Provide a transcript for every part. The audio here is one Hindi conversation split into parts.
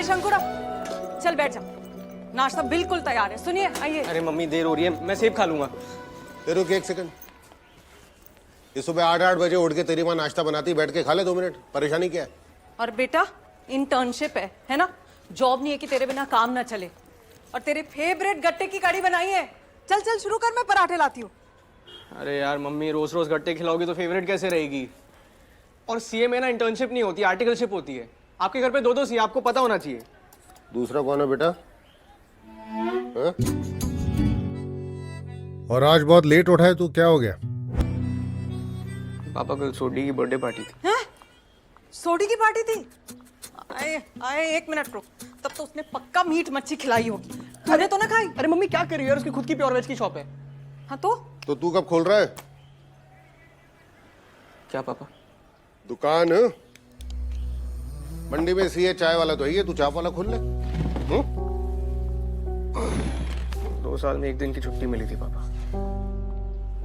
अरे शंकुरा, चल बैठ जा, नाश्ता बिल्कुल तैयार है। सुनिए, आइए। अरे मम्मी देर हो रही है, मैं सेब खा लूंगा। रुक एक सेकंड। ये सुबह 8-8 बजे उठ के तेरी माँ नाश्ता बनाती, बैठ के खा ले 2 मिनट, परेशानी क्या है? और बेटा इंटर्नशिप है ना? जॉब नहीं है कि तेरे बिना काम ना चले। और तेरे फेवरेट गट्टे की कढ़ी बनाई है। चल चल शुरू कर, मैं पराठे लाती हूँ। अरे यार मम्मी, रोज रोज गट्टे खिलाओगी तो फेवरेट कैसे रहेगी? और सीए में ना इंटर्नशिप नहीं होती, आर्टिकलशिप होती है। आपके घर पे 2-2 सीए, आपको पता होना चाहिए। दूसरा कौन है बेटा? हा? और आज बहुत लेट उठा है तू, क्या हो गया? पापा कल सोडी की बर्थडे पार्टी थी। हैं? सोडी की पार्टी थी? आए आए, 1 मिनट रुक। तब तो उसने पक्का मीट मच्छी खिलाई होगी। तूने तो ना खाई? अरे मम्मी क्या कर रही है यार, उसकी खुद की प्योर वेज की शॉप है। हाँ तो तू कब खोल रहा है क्या पापा? दुकान? मंडी में सीए चाय वाला तो है, तू चाप वाला खोल ले। 2 साल में 1 दिन की छुट्टी मिली थी पापा।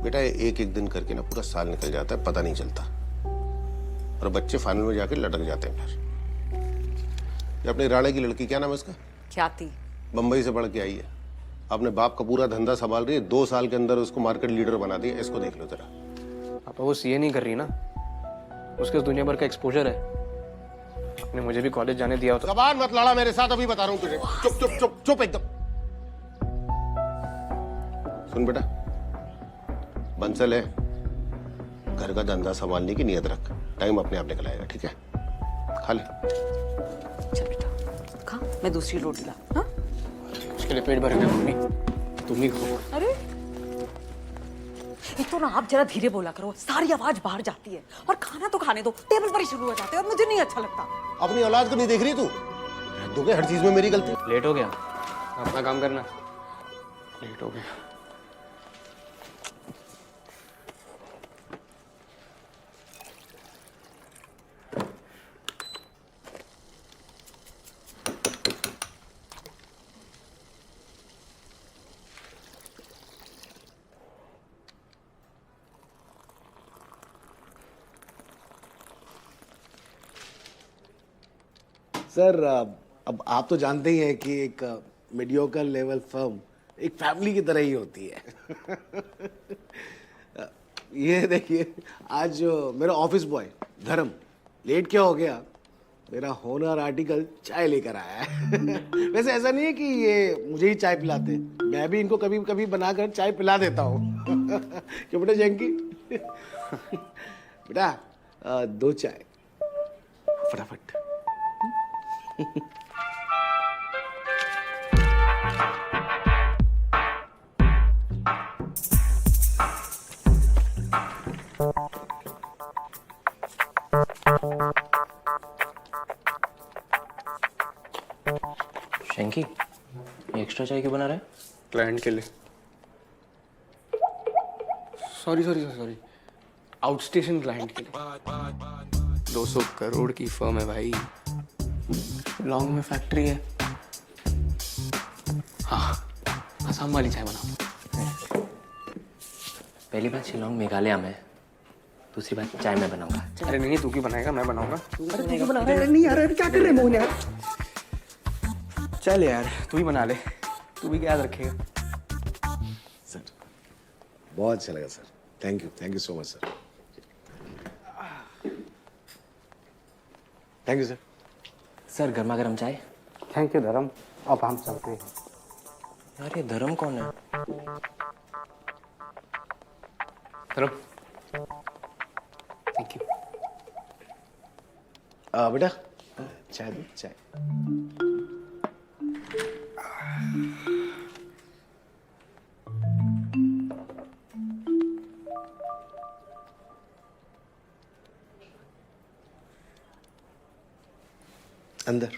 बेटा एक एक दिन करके ना पूरा साल निकल जाता है, पता नहीं चलता। और बच्चे फाइनल में जाके लटक जाते हैं फिर। ये अपनी राणे की लड़की, क्या नाम है उसका? ख्याति। बंबई से पढ़ के आई है, अपने बाप का पूरा धंधा संभाल रही है। 2 साल के अंदर उसको मार्केट लीडर बना दिया। इसको देख लो जरा। पापा वो सीए नहीं कर रही ना, उसके दुनिया भर का एक्सपोजर है। आपने मुझे भी कॉलेज जाने दिया होता। जबान मत लड़ा मेरे साथ, अभी बता रहा हूँ तुझे। चुप चुप चुप चुप एकदम। सुन बेटा, बंसल है, घर का धंधा संभालने की नियत रख। टाइम अपने आप निकल आएगा, ठीक है? खा ले। चल बेटा खा, मैं दूसरी रोटी ला। हाँ? उसके लिए पेट भर गया मम्मी, तुम ही खाओ। अरे एक तो ना आप जरा धीरे बोला करो, सारी आवाज बाहर जाती है। और खाना तो खाने दो, टेबल पर ही शुरू हो जाते हैं और मुझे नहीं अच्छा लगता। अपनी औलाद को नहीं देख रही तू? तो क्या हर चीज में मेरी गलती? लेट हो गया, अपना काम करना। लेट हो गया। सर अब आप तो जानते ही हैं कि एक मीडियोकर लेवल फर्म एक फैमिली की तरह ही होती है। ये देखिए, आज जो मेरा ऑफिस बॉय धर्म लेट क्या हो गया, मेरा होनर आर्टिकल चाय लेकर आया है। वैसे ऐसा नहीं है कि ये मुझे ही चाय पिलाते, मैं भी इनको कभी कभी बनाकर चाय पिला देता हूँ। क्यों बेटा जैंकी? बेटा 2 चाय फटाफट। शैंकी, ये एक्स्ट्रा चाय क्यों बना रहा है? क्लाइंट के लिए। सॉरी, आउटस्टेशन क्लाइंट के लिए। 200 करोड़ की फर्म है भाई, लॉन्ग में फैक्ट्री है। हाँ, असम वाली चाय बनाओ। पहली बात शिलोंग मेघालय में, दूसरी बात चाय मैं बनाऊंगा। अरे नहीं, तू क्यों बनाएगा, मैं बनाऊंगा। अरे तू बना रहा है? नहीं यार, क्या कर रहे हैं मोहन यार? चल यार, तू ही बना ले, तू भी याद रखेगा। सर बहुत अच्छा लगा sir, thank you so much sir. Thank you sir. Sir गर्मा गर्म चाय। थैंक यू धर्म, अब हम चलते हैं। यार ये धर्म कौन है? धर्म, थैंक यू। बेटा चाय दो, चाय। अंदर।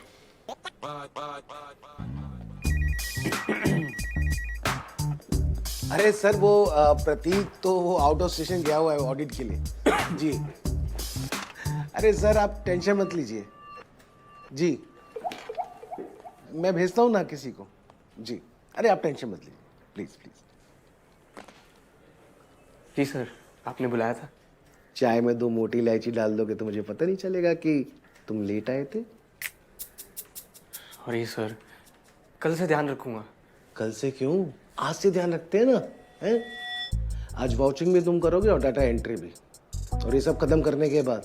अरे सर वो प्रतीक तो वो आउट ऑफ स्टेशन गया हुआ है ऑडिट के लिए। जी अरे सर आप टेंशन मत लीजिए जी, मैं भेजता हूँ ना किसी को जी। अरे आप टेंशन मत लीजिए, प्लीज प्लीज। जी सर, आपने बुलाया था? चाय में 2 मोटी इलायची डाल दोगे तो मुझे पता नहीं चलेगा कि तुम लेट आए थे। सॉरी सर, कल से ध्यान रखूंगा। कल से क्यों, आज से ध्यान रखते हैं ना, हैं? आज वाउचिंग भी तुम करोगे और डाटा एंट्री भी। और ये सब खत्म करने के बाद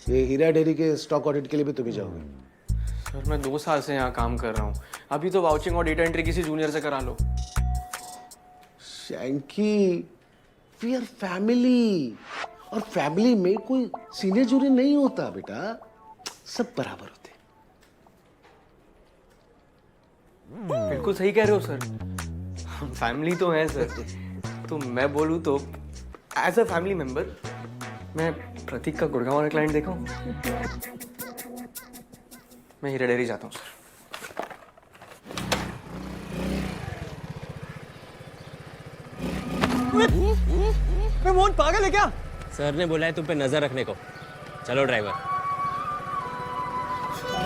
ये हीरा डेयरी के स्टॉक ऑडिट के लिए भी तुम ही जाओगे। सर मैं 2 साल से यहाँ काम कर रहा हूँ, अभी तो वाउचिंग और डेटा एंट्री किसी जूनियर से करा लो। शैंकी, वी आर फैमिली, और फैमिली में कोई सीनियर जूनियर नहीं होता बेटा, सब बराबर होते। बिल्कुल सही कह रहे हो सर, फैमिली तो है सर। तो मैं बोलूँ तो एज अ फैमिली मेंबर मैं प्रतीक का गुड़गांव वाला क्लाइंट देखा हूँ। मैं हीरा डेयरी जाता हूँ सर। मैं मोहन पागल है क्या? सर ने बोला है तुम पे नजर रखने को। चलो ड्राइवर।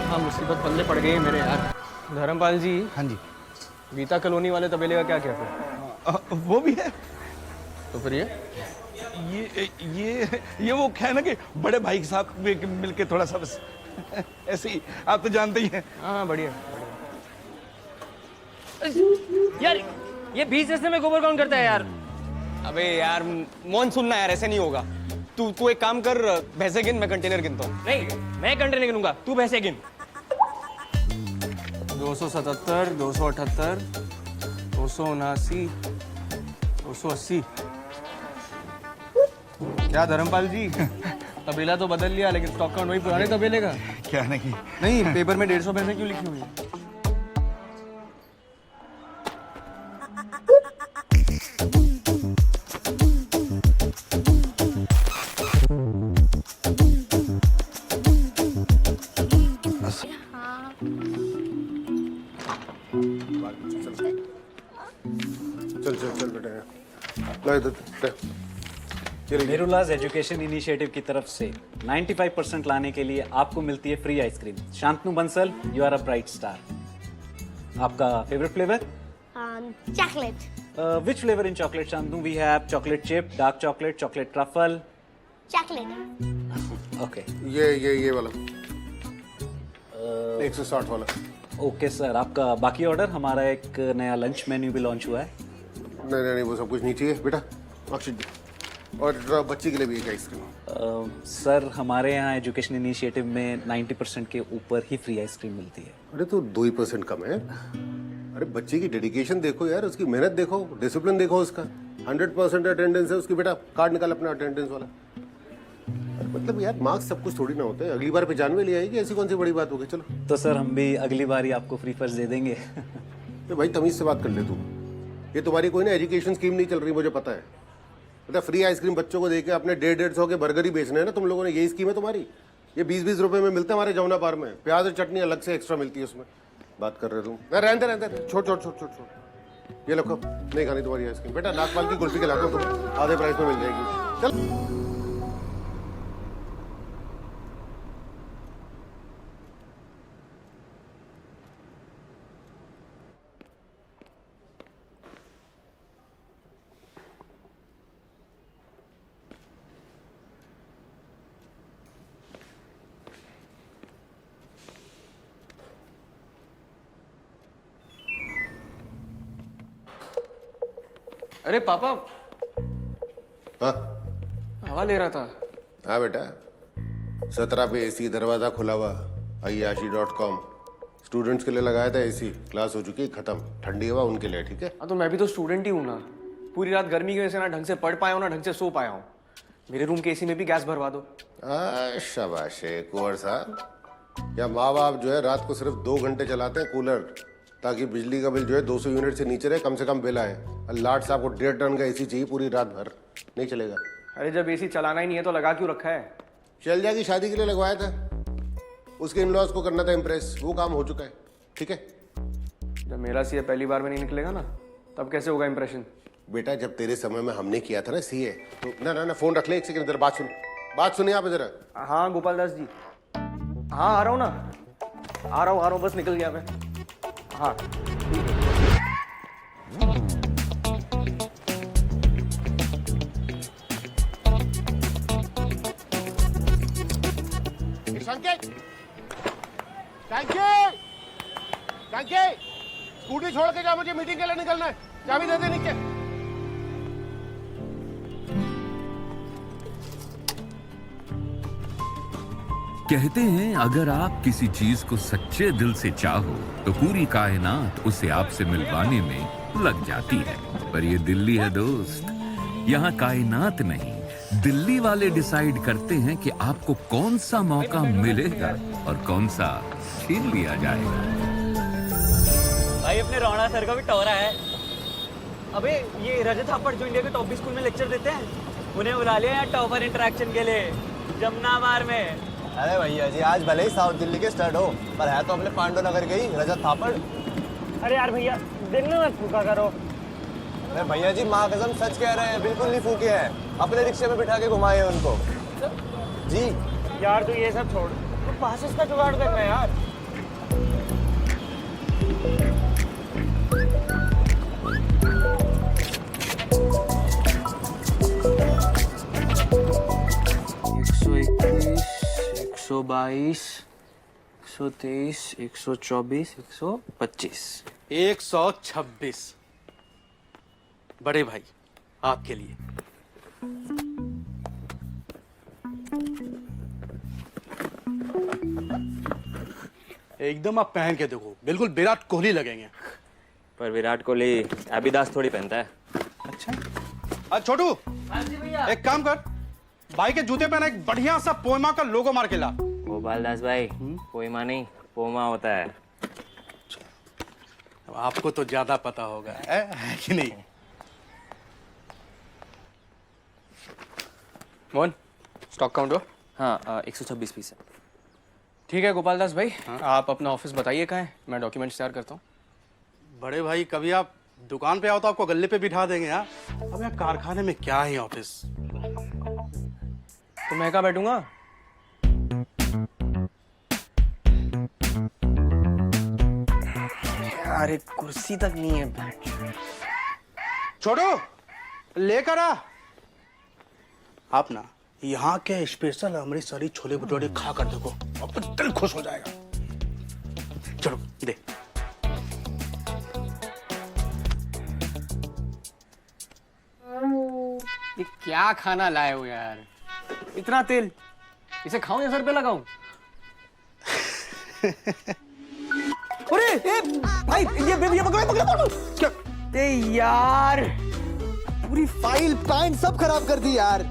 हाँ मुसीबत पल्ले पड़ गई है मेरे यार। धर्मपाल जी। हाँ जी। गीता कॉलोनी वाले तबेले का क्या क्या फिर? वो भी है। तो फिर ये वो क्या है ना कि बड़े भाई के साथ मिलके थोड़ा सा बस ऐसे ही, आप तो जानते ही हैं। हाँ बढ़िया। यार ये 20 ऐसे में गोबर कौन करता है यार? अबे यार मोहन सुनना यार, ऐसे नहीं होगा। तू एक काम कर, भैंसे गिन, मैं कंटेनर गिनता हूँ। नहीं, मैं कंटेनर गिनूंगा, तू पैसे गिन। 277, 278, 279, 280। क्या धर्मपाल जी, तबेला तो बदल लिया लेकिन स्टॉक काउंट वही पुराने तबेले का। क्या नहीं, नहीं पेपर में 150 पैसे क्यों लिखी हुई है? चल बेटा, ला इधर ले। मेरुलाज एजुकेशन इनिशिएटिव की तरफ से 95% लाने के लिए आपको मिलती है free ice cream. Shantanu Bansal, you are a bright star. आपका favourite flavour? Chocolate. Which flavour in chocolate Shantanu? We have chocolate chip, dark chocolate, chocolate truffle. Chocolate. Okay ये वाला 160 वाला। ओके सर, आपका बाकी ऑर्डर? हमारा एक नया लंच मेन्यू भी लॉन्च हुआ है। नहीं वो सब कुछ नहीं चाहिए बेटा, अक्षित जी। और बच्ची के लिए भी एक आइसक्रीम। सर हमारे यहाँ एजुकेशन इनिशिएटिव में 90% के ऊपर ही फ्री आइसक्रीम मिलती है। अरे तो 2% कम है। अरे बच्ची की डेडिकेशन देखो यार, उसकी मेहनत देखो, डिसिप्लिन देखो उसका। 100% अटेंडेंस है उसकी बेटा। कार्ड निकाल अपना अटेंडेंस वाला। मतलब यार मार्क्स सब कुछ थोड़ी ना होते हैं। अगली बार पहचान में ले आएगी, ऐसी कौन सी बड़ी बात होगी। चलो तो सर हम भी अगली बार ही आपको फ्री फर्स्ट दे देंगे। तो भाई तमीज से बात कर ले तू। ये तुम्हारी कोई ना एजुकेशन स्कीम नहीं चल रही, मुझे पता है। मतलब फ्री आइसक्रीम बच्चों को देके अपने 150 के बर्गर ही बेचने हैं ना तुम लोगों ने। यही स्कीम है तुम्हारी। ये 20-20 रुपए में मिलते हैं हमारे जमुना पार में। प्याज और चटनी अलग से एक्स्ट्रा मिलती है उसमें। बात कर रहे तुम? रहते छोड़। ये लो, नहीं खानी तुम्हारी आइसक्रीम बेटा। नागपाल की कुल्फी खिलाता हूं तुम्हें, आधे प्राइस में मिल जाएगी। चल अरे पापा, हाँ हवा ले रहा था। हाँ बेटा, 17 पे एसी, दरवाजा खुला हुआ। ayyashi.com स्टूडेंट्स के लिए लगाया था एसी। क्लास हो चुकी है खत्म, ठंडी हवा उनके लिए। ठीक है। हाँ तो मैं भी तो स्टूडेंट ही हूँ ना। पूरी रात गर्मी की वजह से ना ढंग से पढ़ पाया हूँ ना ढंग से सो पाया हूँ। मेरे रूम के एसी में भी गैस भरवा दो। शाबाश कुंवर साहब। या माँ बाप जो है रात को सिर्फ 2 घंटे चलाते हैं कूलर, ताकि बिजली का बिल जो है 200 यूनिट से नीचे रहे, कम से कम बिल आए। लाट साहब को 1.5 टन का एसी चाहिए पूरी रात भर। नहीं चलेगा। अरे जब एसी चलाना ही नहीं है तो लगा क्यों रखा है? चल जाएगी, शादी के लिए लगवाया था। उसके इन-लॉज को करना था इम्प्रेस, वो काम हो चुका है। ठीक है। जब मेरा सीए पहली बार में नहीं निकलेगा ना, तब कैसे होगा इंप्रेशन? बेटा जब तेरे समय में हमने किया था ना सीए, तो ना फोन रख ले एक सेकंड। जरा बात सुनिए आप जरा। हाँ गोपाल दास जी, हाँ आ रहा हूँ ना, आ रहा हूँ बस निकल गया मैं। हाँ संकेत, कांके, स्कूटी छोड़ के जा, मुझे मीटिंग के लिए निकलना है। चाबी दे दे नीचे। कहते हैं अगर आप किसी चीज को सच्चे दिल से चाहो तो पूरी कायनात उसे आपसे मिलवाने में लग जाती है। पर ये दिल्ली है दोस्त, यहाँ कायनात नहीं, दिल्ली वाले डिसाइड करते हैं कि आपको कौन सा मौका मिलेगा और कौन सा छीन लिया जाएगा। भाई अपने रोना सर का भी टोरा है। अबे ये रजत थापड़ जो इंडिया के टॉप स्कूल में लेक्चर देते हैं, उन्हें बुला लिया यार टॉपर इंटरेक्शन के लिए जमुना बार में। अरे भैया जी, आज भले ही साउथ दिल्ली के स्टड हो, पर है तो अपने पांडु नगर के ही रजत थापड़। अरे यार भैया दिन में मत फूका करो। अरे भैया जी, माँ कसम सच कह रहे हैं, बिल्कुल नहीं फूके हैं। अपने रिक्शे में बिठा के घुमाए उनको जी। यार तू ये सब छोड़, तो पासेस का जुगाड़ करना है यार। सौ 22, 123, 124, 125। 126 बड़े भाई आपके लिए। एकदम आप पहन के देखो, बिल्कुल विराट कोहली लगेंगे। पर विराट कोहली अभिदास थोड़ी पहनता है। अच्छा छोटू, एक काम कर, भाई के जूते पे ना एक बढ़िया सा पोएमा का लोगो मार के ला। गोपाल दास भाई, पोएमा नहीं पोमा होता है। अब आपको तो ज्यादा पता होगा है कि नहीं? मोहन, स्टॉक काउंट हो? हाँ 126 पीस है। ठीक है गोपाल दास भाई, आप अपना ऑफिस बताइए कहाँ है, मैं डॉक्यूमेंट्स तैयार करता हूँ। बड़े भाई, कभी आप दुकान पे आओ तो आपको गल्ले पे बिठा देंगे यार। अब यार कारखाने में क्या है ऑफिस? तो मैं कहाँ बैठूंगा? यार एक कुर्सी तक नहीं है बैठ। छोटू लेकर आ। आप ना यहाँ के स्पेशल अमृतसरी छोले भटूरे खा कर देखो, आपका दिल खुश हो जाएगा। चलो दे। ये क्या खाना लाए हो यार, इतना तेल, इसे खाऊं या सर पे लगाऊं? अरे भाई ये पकड़ो। ए यार पूरी फाइल पैन सब खराब कर दी यार।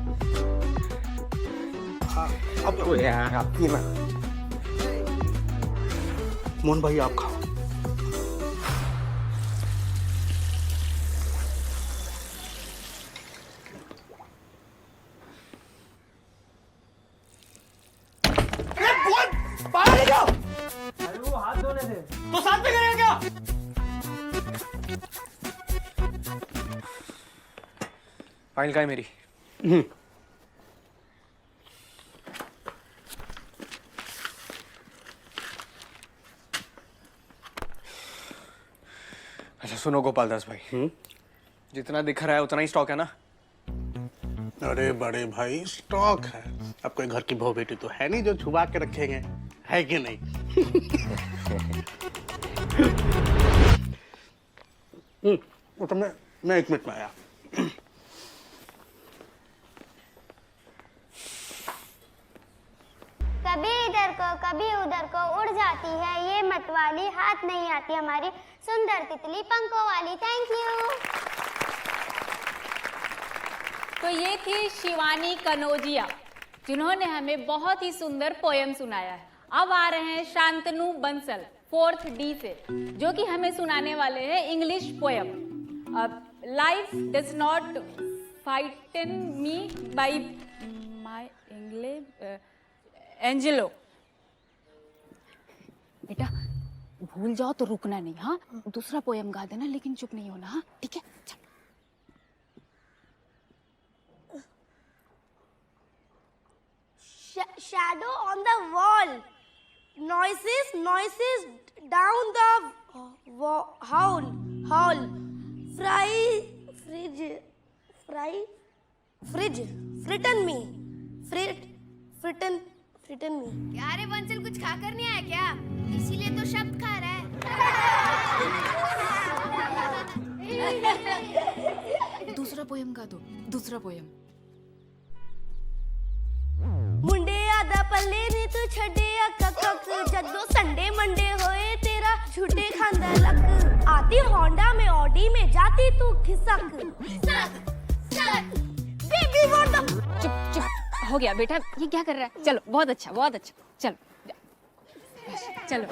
अब यार आपकी ना। मोहन भाई आप खाओ। हाथ धोने से तो साथ में गए क्या? फाइल का है मेरी? अच्छा सुनो गोपाल दास भाई, जितना दिख रहा है उतना ही स्टॉक है ना? अरे बड़े भाई स्टॉक है, अब कोई घर की बहू बेटी तो है नहीं जो छुपा के रखेंगे, है कि नहीं? तो मैं 1 मिनट में आया। कभी इधर को कभी उधर को उड़ जाती है ये मतवाली, हाथ नहीं आती हमारी सुंदर तितली पंखों वाली। Thank you. तो ये थी शिवानी कनौजिया, जिन्होंने हमें बहुत ही सुंदर पोयम सुनाया है। अब आ रहे हैं शांतनु बंसल 4th D से, जो कि हमें सुनाने वाले हैं English poem life does not frighten me by Maya English Angelou. बेटा भूल जाओ तो रुकना नहीं, हाँ दूसरा पोयम गा देना, लेकिन चुप नहीं होना, हाँ ठीक है? चल। Shadow on the wall, noises down the hall, fritten me, क्या रे बंसल, कुछ खाकर नहीं आया क्या? इसीलिए तो शब्द खा रहा है। दूसरा पोयम गा दो, दूसरा पोयम। मुंडे आदा पल्ले नी तू छड़िया कक जदों संडे मंडे होए तेरा झूठे खांदा लक आती होंडा में ऑडी में जाती तू खिसक बेबी व्हाट द चुप चुप हो गया बेटा, ये क्या कर रहा है? चलो बहुत अच्छा, बहुत अच्छा, चलो चलो।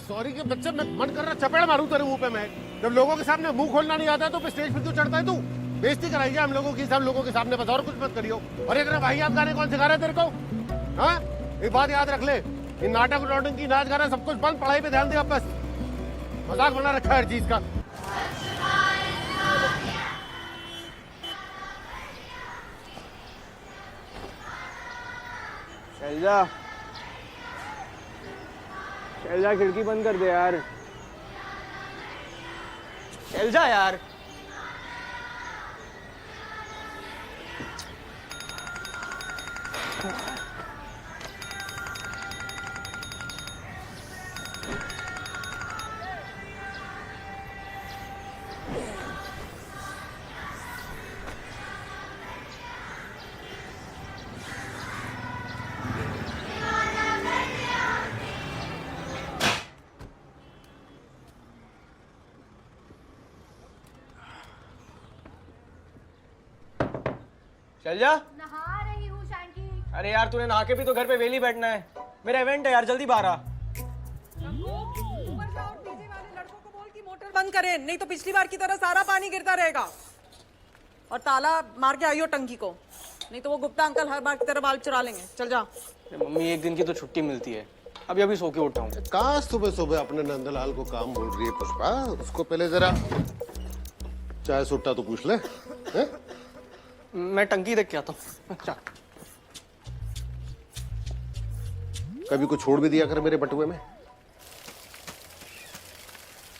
सॉरी के बच्चे, मैं मन कर रहा चपेड़ मारूं तेरे मुंह पे मैं। जब लोगों के सामने मुंह खोलना नहीं आता तो पे स्टेज पे क्यों चढ़ता है तू? बेइज्जती कराइए हम लोगों की, सब लोगों के सामने, बस और कुछ मत करियो। और इतने वाहियात गाने कौन सिखा रहा है तेरे को? हाँ, एक बात याद रख ले, इन नाटक नौटंकी नाच गाना सब कुछ बंद, पढ़ाई पे ध्यान दे अब बस। मजाक बना रखा है हर चीज का। शैलजा, शैलजा खिड़की बंद कर दे यार। शैलजा यार। शैलजा, नहा रही हूँ शांति। अरे यार तूने नहा के भी तो घर पे वेली बैठना है। मेरा इवेंट है यार, जल्दी बाहर आ। ऊपर जाओ और डीजे वाले लड़कों को बोल कि मोटर बंद करें, नहीं तो पिछली बार की तरह सारा पानी गिरता रहेगा। और ताला मार के आइयो टंकी को, नहीं तो वो गुप्ता अंकल हर बार की तरह बाल चुरा लेंगे। चल जा। मम्मी एक दिन की तो छुट्टी मिलती है, अभी अभी सो के उठा हूँ। कहाँ सुबह सुबह अपने नंदलाल को काम बोल रही है पुष्पा? उसको पहले जरा चाय सुट्टा तो पूछ ले। है? मैं टंकी देख के आता हूँ। अच्छा, कभी को छोड़ भी दिया कर मेरे बटुए में।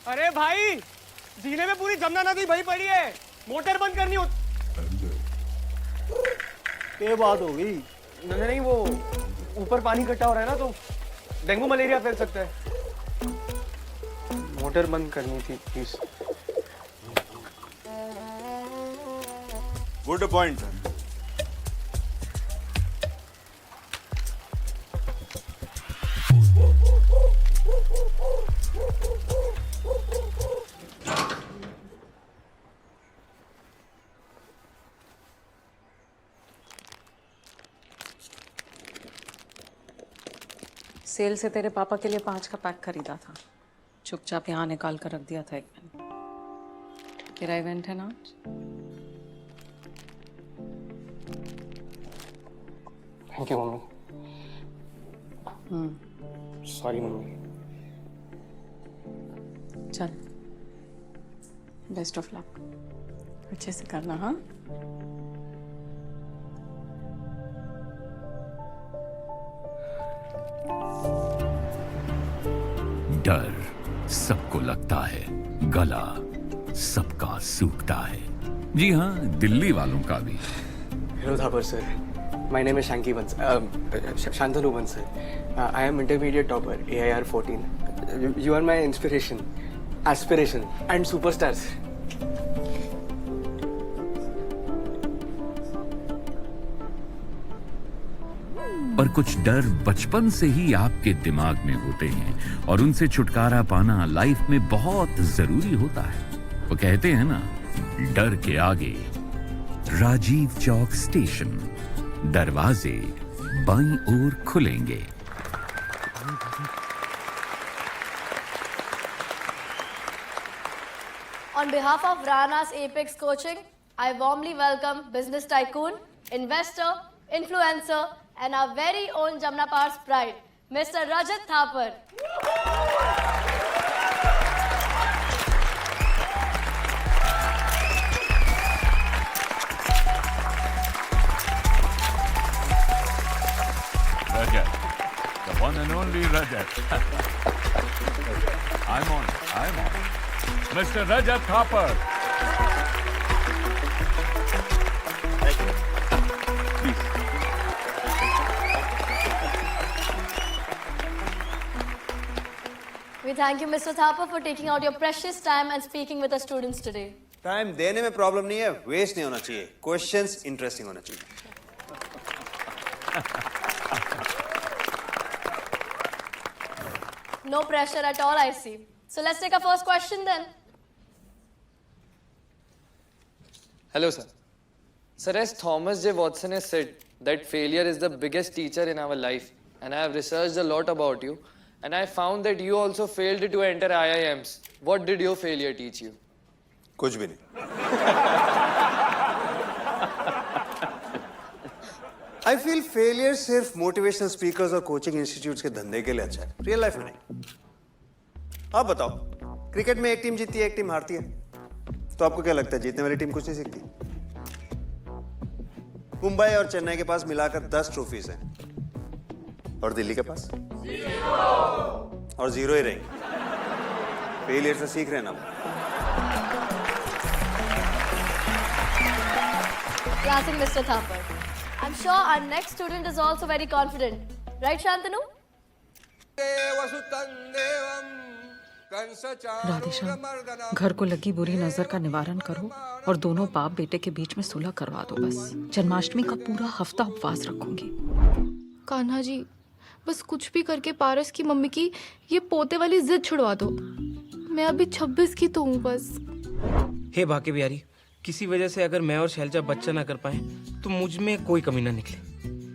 अरे भाई, जीने में पूरी जमुना नदी भरी पड़ी है, मोटर बंद करनी हो। क्या बात हो गई? नहीं, वो ऊपर पानी इकट्ठा हो रहा है ना, तो डेंगू मलेरिया फैल सकता है। मोटर बंद करनी थी please. Good point sir. Cell से तेरे पापा के लिए 5 का पैक खरीदा था, चुपचाप यहाँ निकाल कर रख दिया था एक दिन। तेरा इवेंट है ना आज? Thank you mummy. Sorry mummy. चल, बेस्ट ऑफ लक, अच्छे से करना। हाँ, डर सबको लगता है, गला सबका सूखता है। जी हाँ, दिल्ली वालों का भी। Hello Thapar sir, my name is Shantanu Bansal. I am intermediate topper AIR 14। You are my inspiration, aspiration and superstar. पर कुछ डर बचपन से ही आपके दिमाग में होते हैं और उनसे छुटकारा पाना लाइफ में बहुत जरूरी होता है। वो कहते हैं ना, डर के आगे राजीव चौक स्टेशन, दरवाजे बाईं ओर खुलेंगे। On behalf of Rana's Apex Coaching, I warmly welcome business tycoon, investor, influencer, and our very own Jamna Power's pride, Mr. Rajat Thapar. Rajat, the one and only Rajat. I'm on. Mr. Rajat Thapar. We thank you, Mr. Thapa, for taking out your precious time and speaking with our students today. Time देने में प्रॉब्लम नहीं है, वेस्ट नहीं होना चाहिए, क्वेश्चंस इंटरेस्टिंग होना चाहिए. No pressure at all, I see. So let's take our first question then. Hello, sir. Sir, as Thomas J. Watson has said, that failure is the biggest teacher in our life. And I have researched a lot about you. And I found that you also failed to enter IIMs. What did your failure teach you? कुछ भी नहीं. I feel failure सिर्फ मोटिवेशनल स्पीकर्स और कोचिंग इंस्टीट्यूट्स के धंधे के लिए अच्छा है, रियल लाइफ में नहीं. आप बताओ, क्रिकेट में एक टीम जीतती है, एक टीम हारती है, तो आपको क्या लगता है जीतने वाली टीम कुछ नहीं सीखती? मुंबई और चेन्नई के पास मिलाकर 10 ट्रॉफीज हैं, और दिल्ली के पास 0 और 0 ही रहेंगे. फेलियर से सीख रहे हैं ना. Classic Mr. Thapar. I'm sure our next student is also very confident. Right, Shantanu? Radheshyam, घर को लगी बुरी नजर का निवारण करो और दोनों बाप बेटे के बीच में सुलह करवा दो बस. जन्माष्टमी का पूरा हफ्ता उपवास रखूंगी. कान्हा जी, बस कुछ भी करके पारस की मम्मी की ये पोते वाली जिद छुड़वा दो. मैं अभी 26 की तो हूँ बस. हे भाग्य बिहारी, किसी वजह से अगर मैं और शैलजा बच्चा ना कर पाए तो मुझ में कोई कमी ना निकले.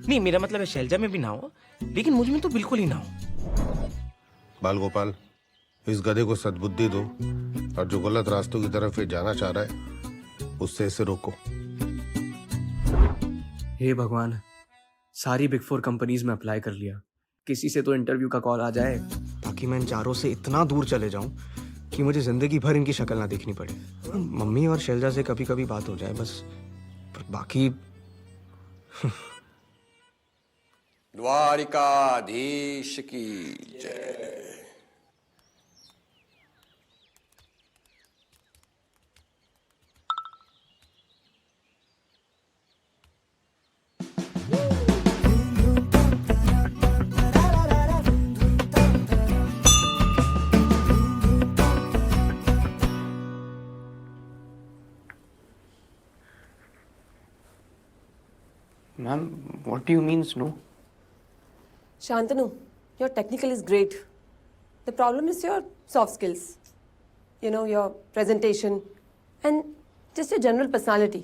नहीं, मेरा मतलब है शैलजा में भी ना हो, लेकिन मुझ में तो बिल्कुल ही ना हो. बाल गोपाल, इस गधे को सद्बुद्धि दो और जो गलत रास्तों की तरफ ये जाना चाह रहा है उससे इसे रोको. हे भगवान, सारी बिग 4 कंपनीज में अप्लाई कर लिया, किसी से तो इंटरव्यू का कॉल आ जाए ताकि मैं इन चारों से इतना दूर चले जाऊं कि मुझे जिंदगी भर इनकी शक्ल ना देखनी पड़े. मम्मी और शैलजा से कभी कभी बात हो जाए बस, पर बाकी द्वारिकाधीश की जय. Ma'am, what do you mean no? Shantanu, your technical is great. The problem is your soft skills. You know, your presentation and just your general personality.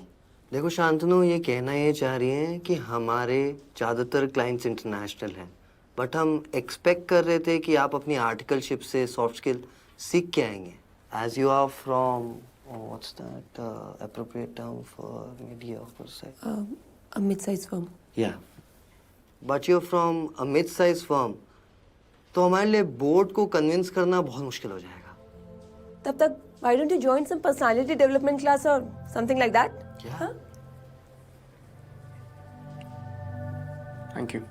देखो शांतनु, ये कहना ये चाह रही हैं कि हमारे ज़्यादातर क्लाइंट्स इंटरनेशनल हैं, बट हम एक्सपेक्ट कर रहे थे कि आप अपनी आर्टिकलशिप से सॉफ्ट स्किल सीख के आएंगे. As you are from what's that appropriate term for media per se? A mid-sized firm. Yeah. But you're from a mid-sized firm. तो हमारे लिए बोर्ड को कन्विंस करना बहुत मुश्किल हो जाएगा. तब तक why don't you join some personality development class or something like that? Yeah. Huh? Thank you.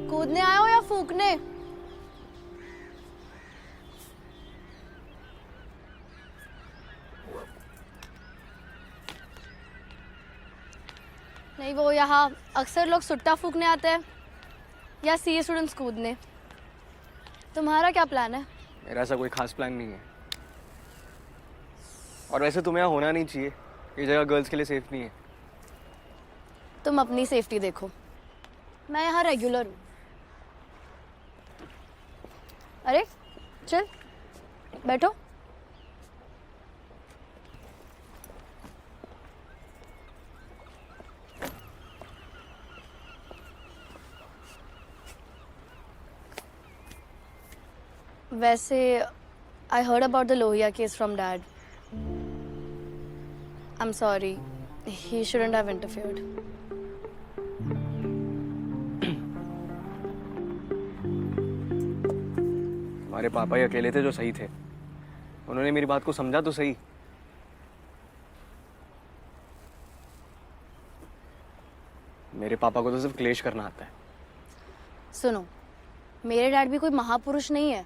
कूदने आए हो या फूकने? नहीं, वो यहाँ अक्सर लोग सुट्टा फूकने आते हैं या सीए स्टूडेंट्स कूदने. तुम्हारा क्या प्लान है? मेरा ऐसा कोई खास प्लान नहीं है. और वैसे तुम्हें यहाँ होना नहीं चाहिए, ये जगह गर्ल्स के लिए सेफ नहीं है. तुम अपनी सेफ्टी देखो, मैं यहाँ रेगुलर हूँ. अरे चल बैठो. वैसे I heard about the Lohia case from Dad. I'm sorry. He shouldn't have interfered. हमारे पापा ही अकेले थे जो सही थे. उन्होंने मेरी बात को समझा तो सही. मेरे पापा को तो सिर्फ क्लेश करना आता है. सुनो, मेरे डैड भी कोई महापुरुष नहीं है।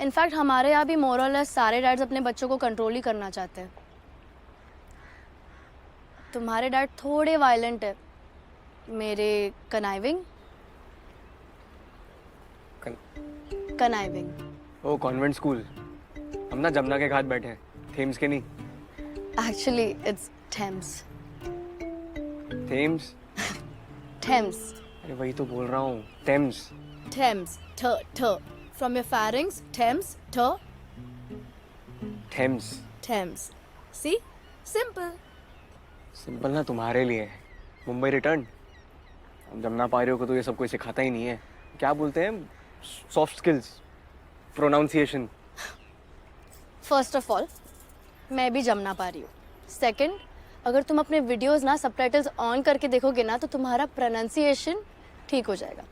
इनफैक्ट हमारे यहाँ भी मोर और लेस सारे डैड्स अपने बच्चों को कंट्रोल ही करना चाहते हैं। तुम्हारे डैड थोड़े वायलेंट है, मेरे कनाइविंग। कनाइविंग। ओ कॉन्वेंट स्कूल, हम ना जमुना के घाट बैठे हैं, थेम्स के नहीं। Actually it's Thames. Thames? Thames. अरे वही तो बोल रहा हूँ, थेम्स। थेम्स, थ थ फ्रॉम योर pharynx, थेम्स, थ। थेम्स। थेम्स। सी, सिंपल। सिंपल ना तुम्हारे लिए है। मुंबई रिटर्न। जमुना पारियों को तो ये सब कोई सिखाता ही नहीं है। क्या बोलते हैं? Soft skills, pronunciation. First of all, मैं भी जमुना पा रही हूँ। सेकंड, अगर तुम अपने वीडियोस ना सबटाइटल्स ऑन करके देखोगे ना तो तुम्हारा प्रोनाउंसिएशन ठीक हो जाएगा।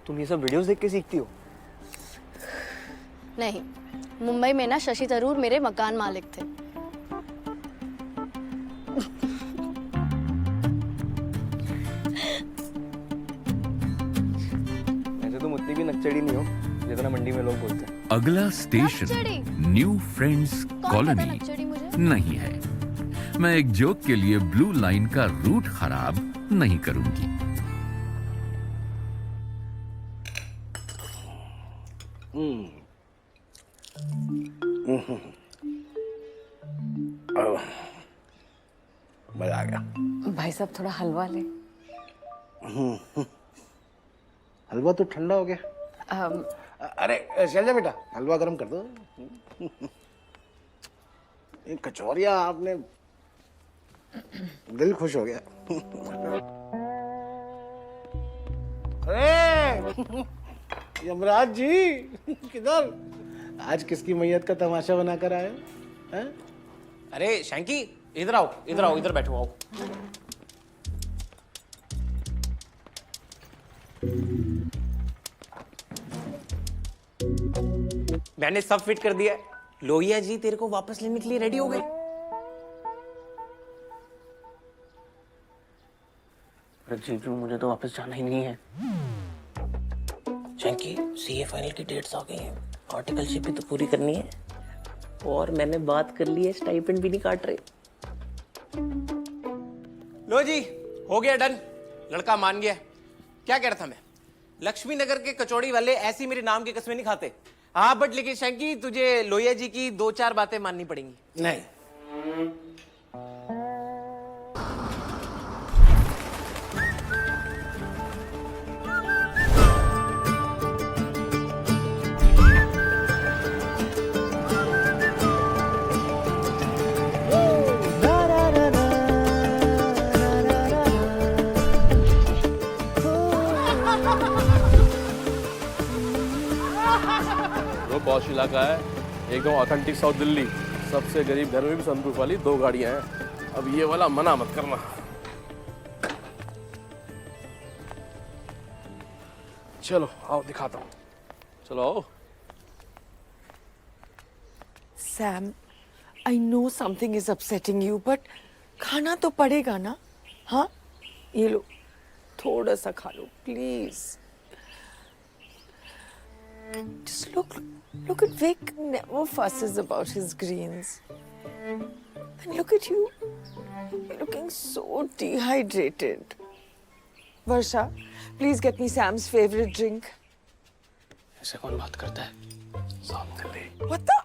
तुम ये सब वीडियोस देख के सीखती हो? नहीं, मुंबई में ना शशि थरूर मेरे मकान मालिक थे। वैसे तुम उतनी भी नक्चड़ी नहीं हो जितना मंडी में लोग बोलते हैं। अगला स्टेशन न्यू फ्रेंड्स कॉलोनी नहीं है। मैं एक जोक के लिए ब्लू लाइन का रूट खराब नहीं करूंगी। मजा आ गया। भाई साहब थोड़ा हलवा ले। हलवा तो ठंडा हो गया। अरे शैलजा बेटा, हलवा गर्म कर दो। ये कचौरिया आपने, दिल खुश हो गया। अरे यमराज जी, किधर? आज किसकी मैयत का तमाशा बनाकर आए हैं? अरे शैंकी, इधर आओ, इधर आओ, इधर बैठो, आओ। मैंने सब फिट कर दिया है। लोहिया जी तेरे को वापस लेने के लिए रेडी हो गए। जीजू मुझे तो वापस जाना ही नहीं है। शैंकी, सीए फाइनल की डेट्स आ गई हैं, आर्टिकलशिप भी तो पूरी करनी है, और मैंने बात कर ली है, स्टाइपेंड भी नहीं काट रहे। लो जी, हो गया डन, लड़का मान गया। क्या कह रहा था मैं? लक्ष्मी नगर के कचौड़ी वाले ऐसी मेरे नाम की कस्में नहीं खाते। हाँ बट लेकिन शैंकी, तुझे लोहिया जी की 2-4 बातें माननी पड़ेंगी। नहीं। पॉश इलाका है, एकदम ऑथेंटिक साउथ दिल्ली। सबसे गरीब घर में भी सनरूफ वाली 2 गाड़ियां हैं। अब ये वाला मना मत करना। चलो आओ दिखाता हूँ। चलो आओ। Sam, I know something is upsetting you, but खाना तो पड़ेगा ना? हाँ, ये लो, थोड़ा सा खा लो please. Just look at Vic. Never fusses about his greens. And look at you. You're looking so dehydrated. Varsha, please get me Sam's favorite drink. ऐसे कौन बात करता है? South Delhi. What the?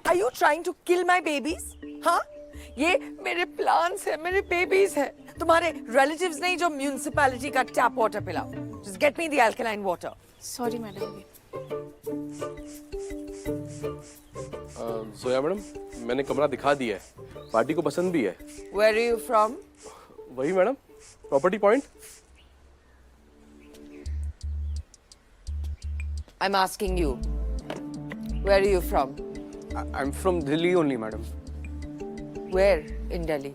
Are you trying to kill my babies? हाँ? ये मेरे plants हैं, मेरे babies हैं। तुम्हारे relatives नहीं जो म्यूनिसिपैलिटी का टैप वाटर पिलाओ। Just get me the alkaline water. Sorry madam. Zoya madam, मैंने कमरा दिखा दिया है, पार्टी को पसंद भी है। Where are you from? वही madam, property point. I'm asking you. Where are you from? I'm from Delhi only, madam. Where in Delhi?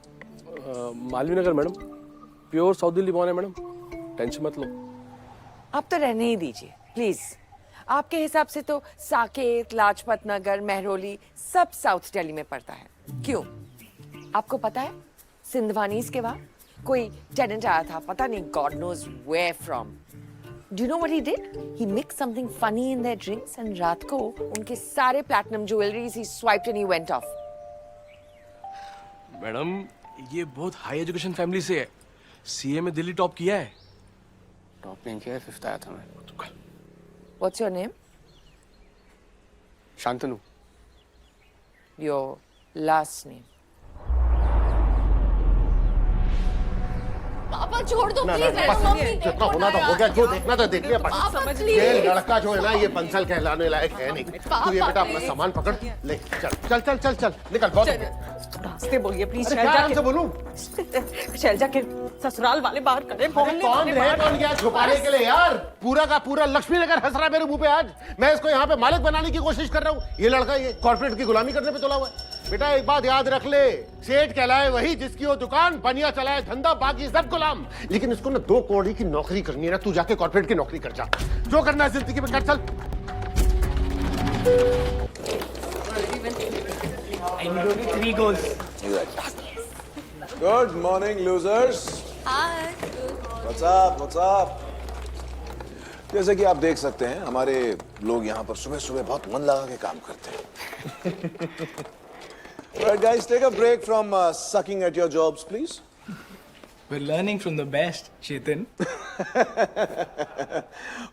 Malviya Nagar madam, pure south Delhi born है मैडम, टेंशन मत लो। आप तो रहने ही दीजिए प्लीज। आपके हिसाब से तो साकेत, लाजपत नगर, मेहरौली सब साउथ दिल्ली में पड़ता है। क्यों? आपको पता है सिंधवानीज के वहां कोई टेनेंट आया था, पता नहीं God knows where from. Do you know what he did? He mixed something funny in their drinks and रात को उनके सारे platinum jewelries he swiped and he went off. Madam ये बहुत हाई एजुकेशन फैमिली से है, सीए में दिल्ली टॉप किया है। टॉप नहीं किया है, 5th आया था मैं। What's your name? Shantanu. Your last name. पापा छोड़ दो ना, प्लीज, ना, बस मम्मी जितना होना था हो गया, जो देखना था देख लिया। पापा, ये please। लड़का जो है ना, ये बंसल कहलाने लायक है नहीं। तू ये बेटा अपना please। सामान पकड़ ले, चल चल चल चल चल निकल। बहुत रास्ते बोलिए प्लीज। अरे क्या आराम से बोलूं? शैलजा के ससुराल वाले बाहर खड़े, मोहल्ले कौन वाले है, बाहर कौन गया छुपाने के लिए यार? पूरा का पूरा लक्ष्मी नगर हंस रहा है मेरे मुंह पे आज। मैं इसको यहाँ पे मालिक बनाने की कोशिश कर रहा हूँ। ये लड़का ये कॉर्पोरेट की गुलामी करने पे तुला हुआ है। बेटा एक बात याद रख ले, सेठ कहलाए वही जिसकी वो दुकान, बनिया चलाए धंधा, बाकी सब गुलाम। लेकिन इसको ना 2 कौड़ी की नौकरी करनी है ना, तू जाके कॉर्पोरेट की नौकरी कर जा। जो करना है जिंदगी में कर, चल। Three goals. Good morning, losers. Hi. What's up? What's up? जैसे कि आप देख सकते हैं, हमारे लोग यहाँ पर सुबह सुबह बहुत मन लगा के काम करते हैं। Alright, guys, take a break from sucking at your jobs, please. We're learning from the best, Chetan.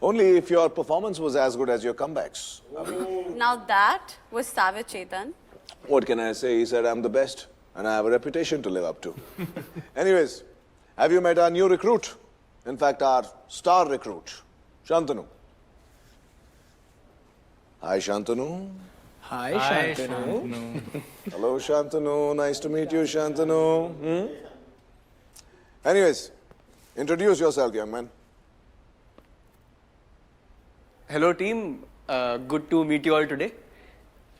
Only if your performance was as good as your comebacks. Now that was savage, Chetan. What can I say? He said I'm the best, and I have a reputation to live up to. Anyways, have you met our new recruit? In fact, our star recruit, Shantanu. Hi, Shantanu. Hi, Shantanu. Hello, Shantanu. Nice to meet you, Shantanu. Anyways, introduce yourself, young man. Hello team, good to meet you all today.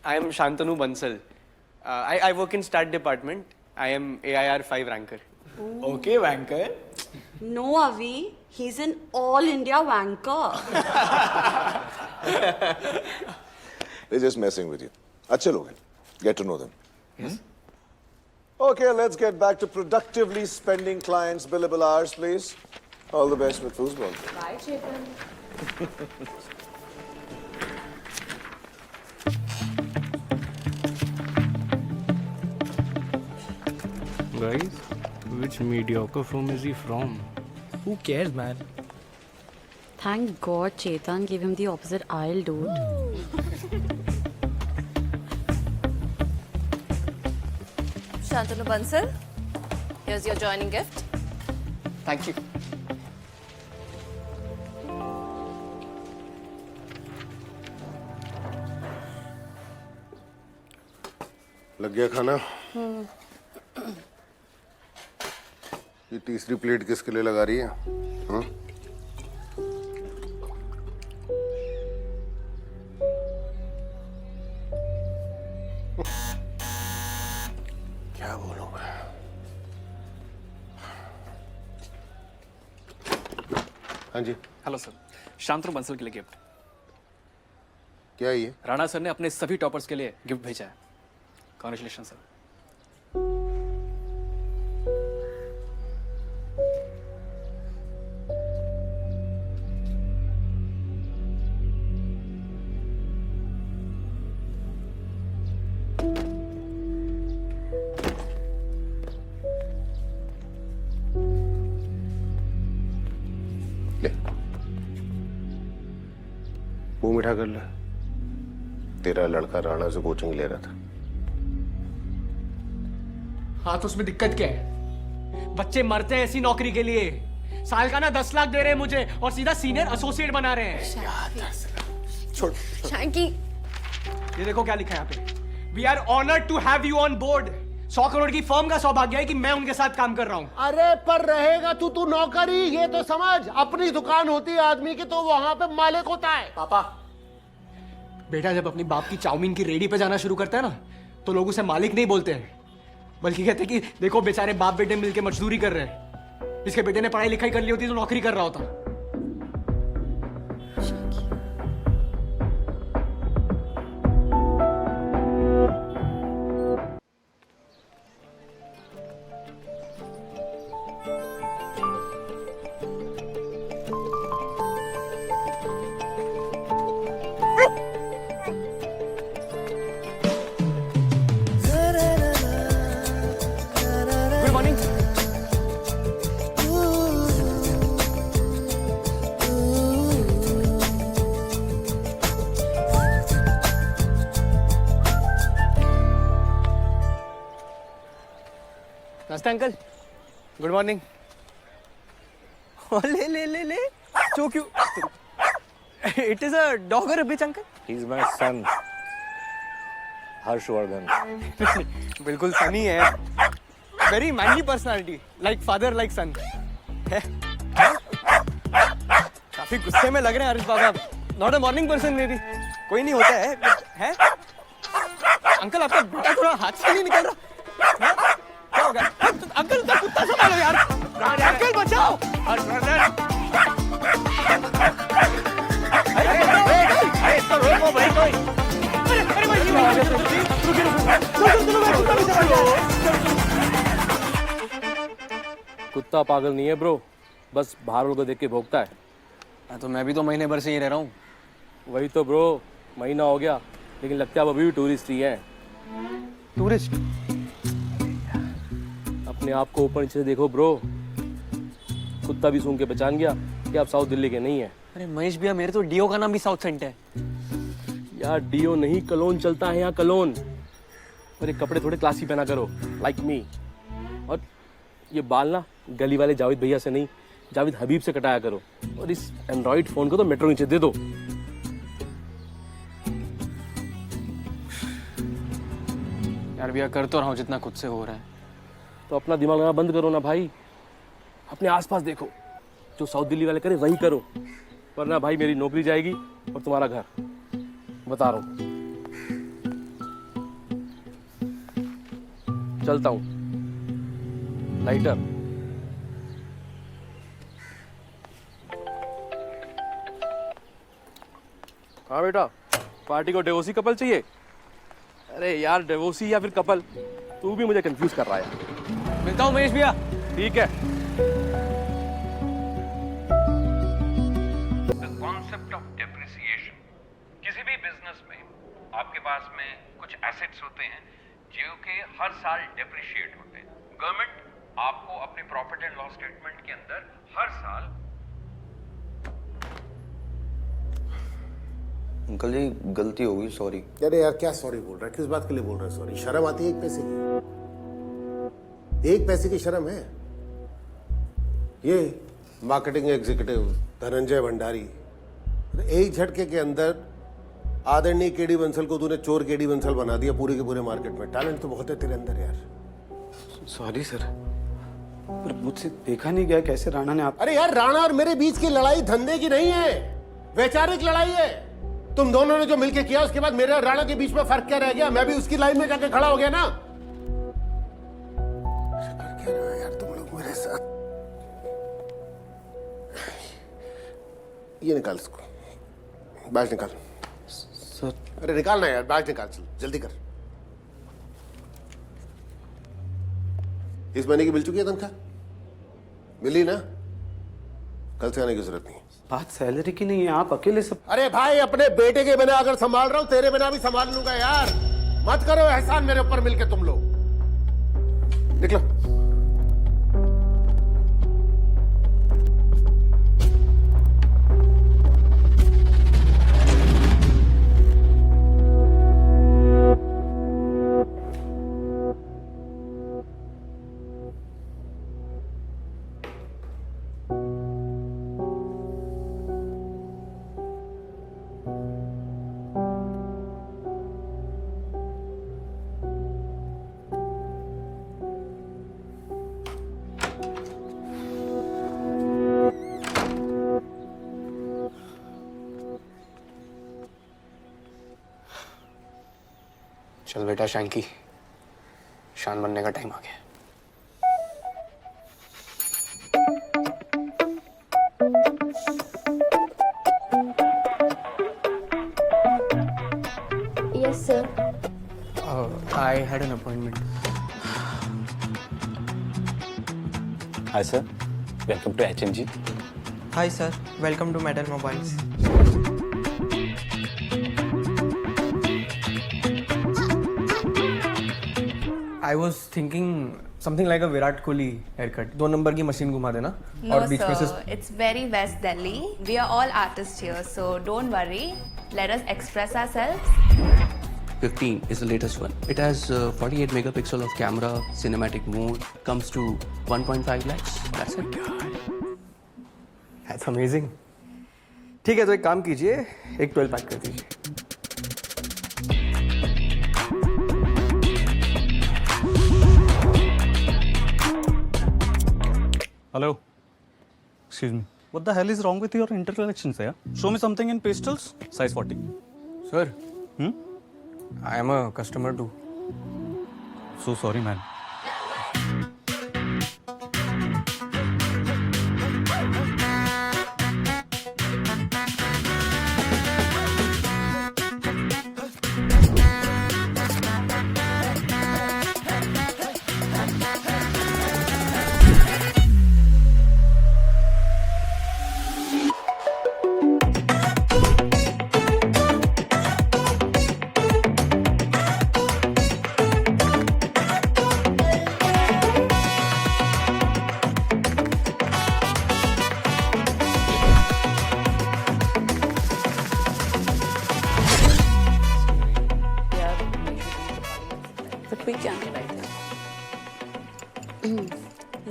I am Shantanu Bansal. I work in stat department. I am AIR 5 ranker. Okay, wanker. No, Avi. He's an all-India wanker. They're just messing with you. अच्छे लोग हैं. Get to know them. Yes. Okay, let's get back to productively spending clients' billable hours, please. All the best with foosball. Bye, Chetan. Guys, which mediocre firm is he from? Who cares, man? Thank God Chetan gave him the opposite aisle, dude. Shantanu Bansal, here's your joining gift. Thank you. लग गया खाना? ये तीसरी प्लेट किसके लिए लगा रही है? क्या बोलूं मैं? हाँ जी। हेलो सर, शांतनु बंसल के लिए गिफ्ट। क्या है ये? राणा सर ने अपने सभी टॉपर्स के लिए गिफ्ट भेजा है। Congratulation sir. मुंह मीठा कर ले। तेरा लड़का राणा से कोचिंग ले रहा था। हाँ, तो उसमें दिक्कत क्या है? बच्चे मरते हैं ऐसी नौकरी के लिए। साल का ना 10 लाख दे रहे हैं मुझे और सीधा सीनियर एसोसिएट बना रहे हैं। छोड़। Shanky. ये देखो क्या लिखा है यहाँ पे। We are honored to have you on board. 100 crore की फर्म का सौभाग्य है कि मैं उनके साथ काम कर रहा हूँ। अरे पर रहेगा तू नौकरी, ये तो समझ। अपनी दुकान होती है आदमी की तो वहां पे मालिक होता है। पापा, बेटा जब अपनी बाप की चाउमीन की रेडी पे जाना शुरू करता है ना, तो लोग उसे मालिक नहीं बोलते हैं, बल्कि कहते हैं कि देखो बेचारे बाप बेटे मिलके मजदूरी कर रहे हैं। इसके बेटे ने पढ़ाई लिखाई कर ली होती तो नौकरी कर रहा होता। नमस्ते अंकल, गुड मॉर्निंग। ले ले ले ले, so cute. It is a dog or a bitch, uncle? He's my son, Harshvardhan. बिल्कुल सनी है। Very manly personality, like father, like son. काफी गुस्से में लग रहे हैं हरीश बाबा। Not a morning person maybe. कोई नहीं होता है? अंकल आपका बेटा थोड़ा हाथ से नहीं निकल रहा? है? क्या हो गया? अंकल का कुत्ता संभालो यार। अंकल बचाओ। कुत्ता पागल नहीं है ब्रो, बस बाहर वालों को देख के भौंकता है। तो मैं भी तो महीने भर से ही रह रहा हूँ। वही तो ब्रो, महीना हो गया, लेकिन लगता है आप अभी भी टूरिस्ट ही हैं। टूरिस्ट? अपने आप को ऊपर नीचे देखो ब्रो, कुत्ता भी सूंघ के पहचान गया कि आप साउथ दिल्ली के नहीं हैं। अरे महेश भैया, मेरे तो डीओ का नाम भी साउथ सेंट है। यार डीओ नहीं, कलोन चलता है यहाँ, कलोन। और ये कपड़े थोड़े क्लासी पहना करो, लाइक मी। और ये बाल ना गली वाले जावेद भैया से नहीं, जावेद हबीब से कटाया करो। और इस एंड्रॉइड फोन को तो मेट्रो नीचे दे दो। यार भैया, कर तो रहा हूँ जितना खुद से हो रहा है। तो अपना दिमाग लगाना बंद करो ना भाई, अपने आसपास देखो। जो साउथ दिल्ली वाले करे वही करो, वरना भाई मेरी नौकरी जाएगी और तुम्हारा घर। बता रहा हूँ, चलता हूँ। लाइटर। हाँ बेटा, पार्टी को डिवोर्सी कपल चाहिए? अरे यार, डिवोर्सी या फिर कपल, तू भी मुझे कंफ्यूज कर रहा है। मिलता हूँ महेश भैया। ठीक है। Concept of depreciation. किसी भी बिजनेस में आपके पास में कुछ एसेट्स होते हैं जो कि हर साल डेप्रिशिएट होते हैं। गवर्नमेंट आपको अपने प्रॉफिट एंड लॉस स्टेटमेंट के अंदर हर साल। अंकल जी, गलती हो गई, सॉरी। अरे यार, क्या सॉरी बोल रहा है? किस बात के लिए बोल रहा है सॉरी? शर्म आती है एक पैसे की? एक पैसे की शर्म है? ये मार्केटिंग एग्जीक्यूटिव धनंजय भंडारी, एक झटके के अंदर आदरणीय केडी बंसल को तूने चोर केडी बंसल बना दिया पूरे के पूरे मार्केट में। टैलेंट तो बहुत है तेरे अंदर यार। सॉरी सर, पर मुझसे देखा नहीं गया कैसे राणा ने आप। अरे यार, राणा और मेरे बीच की लड़ाई धंधे की नहीं है, वैचारिक लड़ाई है। तुम दोनों ने जो मिलके किया, उसके बाद मेरे और राणा के बीच में फर्क क्या रह गया? मैं भी उसकी लाइन में जाके खड़ा हो गया ना। कर क्या रहा है यार तुम लोग मेरे साथ? ये निकाल इसको, बैग निकाल। सर। अरे निकाल ना यार, बैग निकाल, चल जल्दी कर। इस महीने की मिल चुकी है तनख्वाह? मिली ना? कल से आने की जरूरत नहीं। बात सैलरी की नहीं है, आप अकेले सब। अरे भाई, अपने बेटे के बिना अगर संभाल रहा हूं, तेरे बिना भी संभाल लूंगा यार। मत करो एहसान मेरे ऊपर मिलके तुम लोग। निकलो। चल बेटा शैंकी, शान बनने का टाइम आ गया। Yes, sir. I had an appointment. Hi sir, welcome to HMG. Hi sir, welcome to Metal Mobiles. I was thinking something like a Virat Kohli haircut. 2 number की मशीन घुमा देना। No और बीच में से sir, it's very West Delhi. We are all artists here, so don't worry. Let us express ourselves. 15 is the latest one. It has 48 megapixel of camera, cinematic mode, comes to 1.5 lakhs. That's it. That's amazing. ठीक है तो एक काम कीजिए, एक 12 पैक कर दीजिए. Hello. Excuse me. What the hell is wrong with your interconnections, yeah? Show me something in pastels, size 40. Sir. I am a customer too. So sorry, man.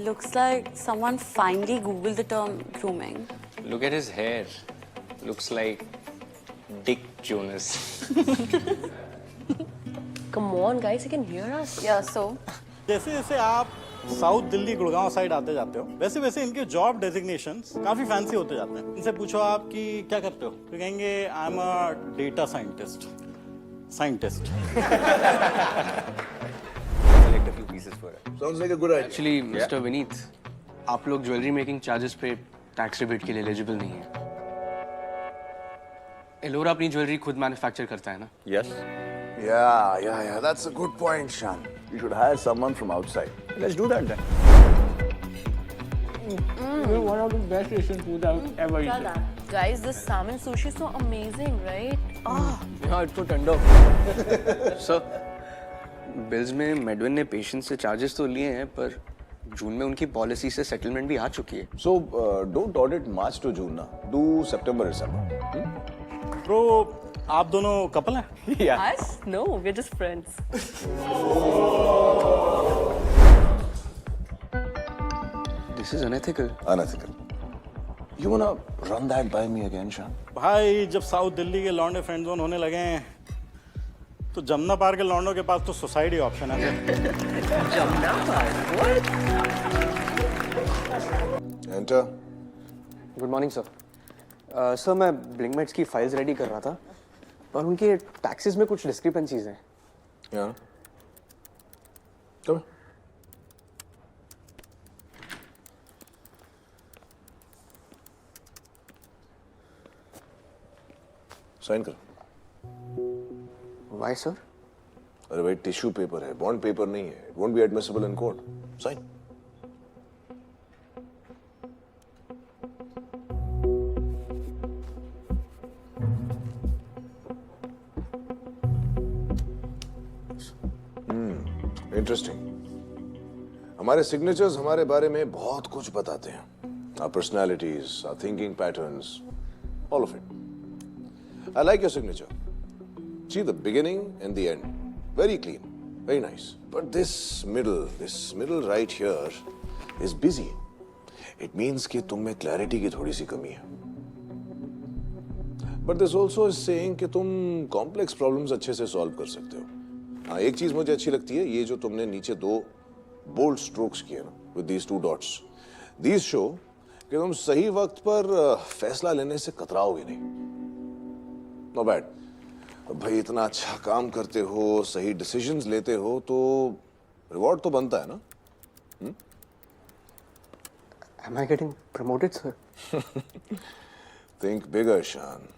Looks like someone finally Googled the term grooming. Look at his hair. Looks like Dick Jonas. Come on, guys, you can hear us. Yeah, so. जैसे जैसे आप साउथ दिल्ली गुड़गांव साइड आते जाते हो वैसे वैसे इनके जॉब डेजिग्नेशंस काफी फैंसी होते जाते हैं. इनसे पूछो आप कि क्या करते हो तो कहेंगे I am a data scientist. Select a few pieces for it. Sounds like a good idea. Actually, Mr. Vineet, आप लोग ज्वेलरी मेकिंग चार्जेस पे टैक्स रिबेट के लिए एलिजिबल नहीं है. एलोरा अपनी ज्वेलरी खुद मैन्युफैक्चर करता है ना? Yes. Yeah. That's a good point, Shan. You should hire someone from outside. Let's do that then. One of the best Asian food I've ever eaten. Guys, this salmon sushi is so amazing, right? हाँ, it's so tender. Sir, bills में मेडविन ने पेशेंट से चार्जेस तो लिए हैं पर जून में उनकी पॉलिसी से सेटलमेंट भी आ चुकी है. So don't audit March to June ना. Do September December. ब्रो आप दोनों कपल हैं? Us? No, we're just friends. This is unethical. Unethical. You wanna run that by me again, Shan? भाई जब साउथ दिल्ली के लौंडे फ्रेंड जोन होने लगे हैं तो जमुना पार के लौंडों के पास तो सुसाइड ही ऑप्शन है. जमुना पार? Enter. Good morning sir. Sir मैं ब्लिंकमेट्स की फाइल्स रेडी कर रहा था पर उनके टैक्सेस में कुछ डिस्क्रिपेंसीज हैं. Yeah. Come. साइन कर. Why, sir? अरे भाई टिश्यू पेपर है, बॉन्ड पेपर नहीं है. It won't be admissible in court. Sign. Interesting. हमारे सिग्नेचर्स हमारे बारे में बहुत कुछ बताते हैं. Our personalities, our thinking patterns, all of it. I like your signature. See the beginning and the end. Very clean, very nice. But this middle right here is busy. It means कि तुम में clarity की थोड़ी सी कमी है. But this also is saying कि तुम complex problems अच्छे से solve कर सकते हो. हाँ, एक चीज मुझे अच्छी लगती है, ये जो तुमने नीचे दो bold strokes किए ना, with these two dots. These show कि तुम सही वक्त पर फैसला लेने से कतराओगे नहीं. Not bad. भाई इतना अच्छा काम करते हो, सही डिसीजंस लेते हो तो रिवॉर्ड तो बनता है ना. Am I getting promoted, sir? Think bigger, Shan.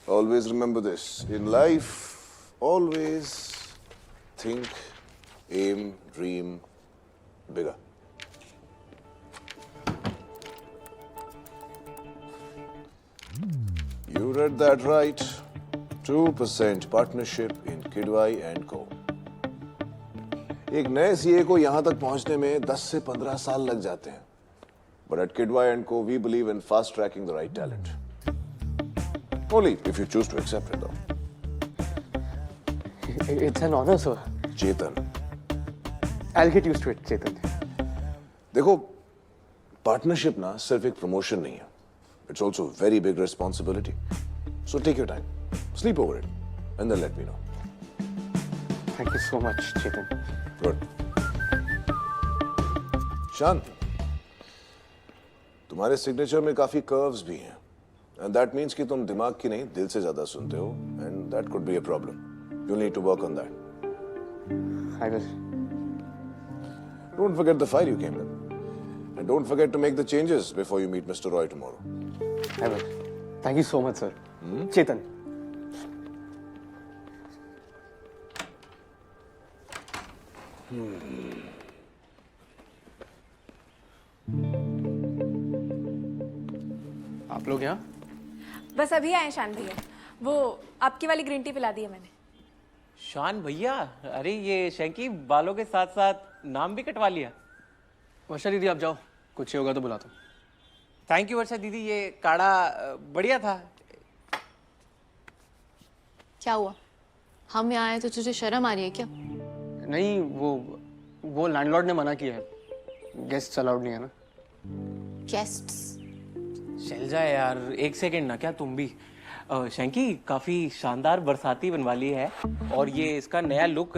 Always remember this. In life, always think, aim, dream bigger. You read that right. 2% partnership in Kidwai and Co. एक नए सीए को यहां तक पहुंचने में 10 से 15 साल लग जाते हैं. But at Kidwai and Co, we believe in fast tracking the right talent. Only if you choose to accept it, though. It's an honor, sir. Chetan, I'll get used to it, Chetan. देखो पार्टनरशिप ना सिर्फ एक प्रमोशन नहीं है. It's also a very big responsibility. So take your time, sleep over it, and then let me know. Thank you so much, Chetan. Good. शांत, तुम्हारे सिग्नेचर में काफी कर्व्स भी हैं, and that means कि तुम दिमाग की नहीं दिल से ज्यादा सुनते हो, and that could be a problem. You'll need to work on that. I will. Don't forget the file you came with. And don't forget to make the changes before you meet Mr. Roy tomorrow. I will. Thank you so much, sir. Chetan. आप लोग यहाँ? बस अभी आए शान भैया, वो आपकी वाली ग्रीन टी पिला दी है मैंने। शान भैया, अरे ये शैंकी बालों के साथ साथ नाम भी कटवा लिया। वर्षा दीदी आप जाओ, कुछ चाहिए होगा तो बुला दो। थैंक यू वर्षा दीदी, ये काढ़ा बढ़िया था। क्या हुआ? हम यहाँ आए तो तुझे शर्म आ रही है क्या? नहीं, वो लैंडलॉर्ड ने मना किया है, गेस्ट्स अलाउड नहीं है ना। गेस्ट्स? चल जाए यार, एक सेकंड ना, क्या तुम भी। शैंकी काफी शानदार बरसाती बनवा ली है, और ये इसका नया लुक,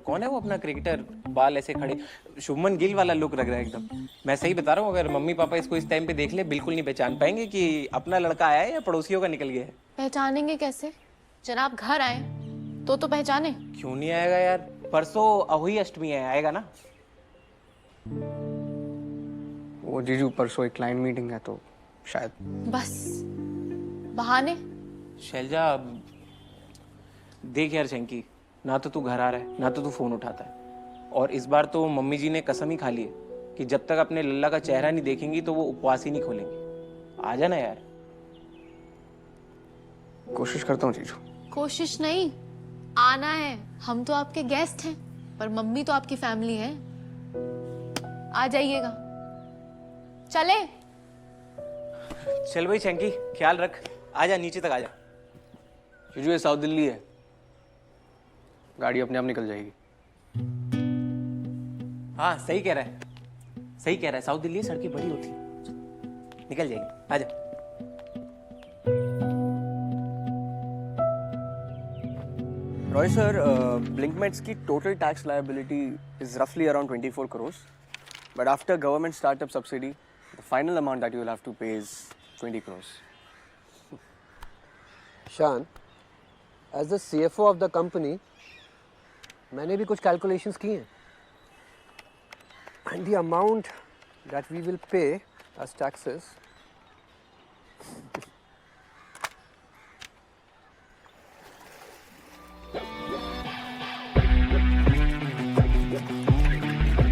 कौन है वो अपना क्रिकेटर, बाल ऐसे खड़े, शुभमन गिल वाला लुक लग रहा है एकदम। मैं सही बता रहा हूँ, अगर मम्मी पापा इसको इस टाइम पे देख ले बिल्कुल नहीं पहचान पाएंगे कि अपना लड़का आया है या पड़ोसियों का निकल गया है। पहचानेंगे कैसे? जनाब घर आए तो पहचाने। क्यों नहीं आएगा यार, परसों अहोई अष्टमी है, आएगा ना। वो जीजू परसों एक क्लाइंट मीटिंग है तो शायद। बस बहाने। शैलजा देख यार शैंकी, ना तो तू घर आ रहा है ना तो तू फोन उठाता है, और इस बार तो मम्मी जी ने कसम ही खा ली है कि जब तक अपने लल्ला का चेहरा नहीं देखेंगी तो वो उपवास ही नहीं खोलेंगे। आ जाना यार। कोशिश करता हूँ जीजू। कोशिश नहीं, आना है। हम तो आपके गेस्ट हैं, पर मम्मी तो आपकी फैमिली है। आ जाइएगा। चले? चल भाई शैंकी, ख्याल रख, आजा नीचे तक आजा। जीजू ये साउथ दिल्ली है, गाड़ी अपने आप निकल जाएगी। हाँ सही कह रहा है, सही कह रहा है, साउथ दिल्ली सड़कें बड़ी होती हैं, निकल जाएगी, आजा। रॉय सर, ब्लिंकमेट्स की टोटल टैक्स लायबिलिटी इज रफली around 24 crores, but after government startup subsidy the final amount that you will have to pay is 20 crores. Shaan, as the CFO of the company मैंने भी कुछ कैलकुलेशंस किए हैं, and the amount that we will pay as taxes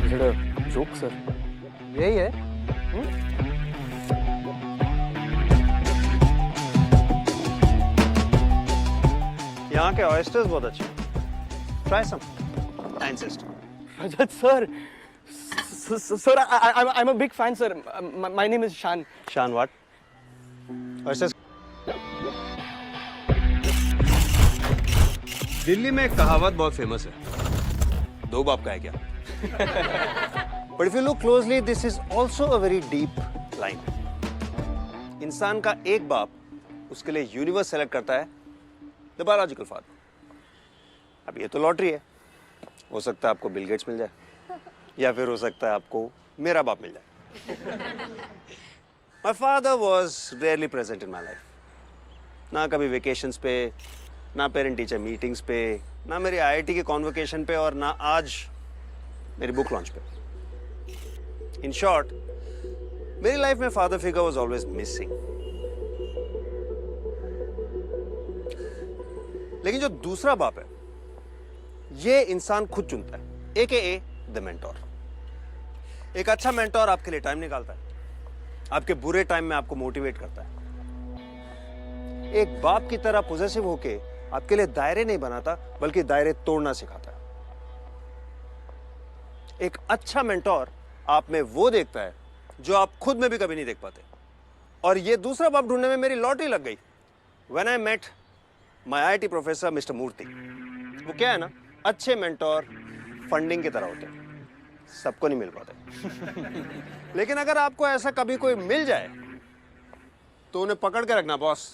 Is it a joke, sir? यही है। यहाँ के ऑयस्टर्स बहुत अच्छे हैं। Try some. I insist. Rajat sir, sir, I'm a big fan, sir. My name is Shan. Shan what? Oysters. Delhi में एक कहावत बहुत फेमस है, दो बाप का है क्या? But if you look closely, this is also a very deep line. इंसान का एक बाप उसके लिए यूनिवर्स सेलेक्ट करता है, द बायोलॉजिकल फादर. अब ये तो लॉटरी है, हो सकता है आपको बिल गेट्स मिल जाए या फिर हो सकता है आपको मेरा बाप मिल जाए. My father was rarely present in my life. ना कभी वेकेशंस पे, ना पेरेंट टीचर मीटिंग्स पे, ना मेरी IIT के कॉन्वोकेशन पे, और ना आज मेरी बुक लॉन्च पे. इन शॉर्ट, मेरी लाइफ में father figure was always missing. लेकिन जो दूसरा बाप है, ये इंसान खुद चुनता है, AKA द मेंटोर. एक अच्छा मेंटोर आपके लिए टाइम निकालता है, आपके बुरे टाइम में आपको मोटिवेट करता है. एक बाप की तरह पॉजिटिव होके आपके लिए दायरे नहीं बनाता, बल्कि दायरे तोड़ना सिखाता है. एक अच्छा मेंटोर आप में वो देखता है जो आप खुद में भी कभी नहीं देख पाते. और ये दूसरा बाप ढूंढने में मेरी लॉटरी लग गई. When I met my IIT professor mister Murthy. वो क्या है ना, अच्छे मेंटोर फंडिंग की तरह होते हैं, सबको नहीं मिल पाते। लेकिन अगर आपको ऐसा कभी कोई मिल जाए तो उन्हें पकड़ के रखना बॉस,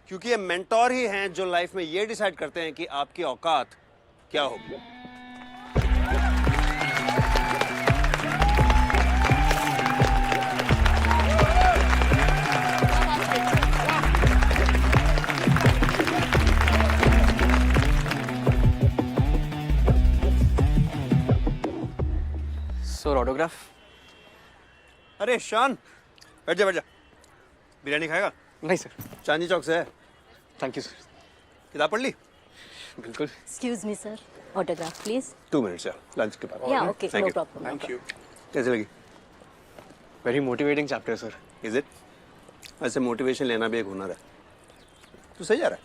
क्योंकि ये मेंटोर ही हैं जो लाइफ में ये डिसाइड करते हैं कि आपकी औकात क्या होगी। Sir autograph. अरे शान, बैठ जा बैठ जा। बिरयानी खाएगा? नहीं सर। चांदनी चौक से है। Thank you sir. किताब पढ़ ली? बिल्कुल। Excuse me, sir. Autograph, please. 2 minutes यार, लंच के बाद। Yeah, okay, Thank no you. problem. Thank you. कैसे लगी? Very motivating chapter sir. Is it? ऐसे मोटिवेशन लेना भी एक हुनर है। तू सही जा रहा है।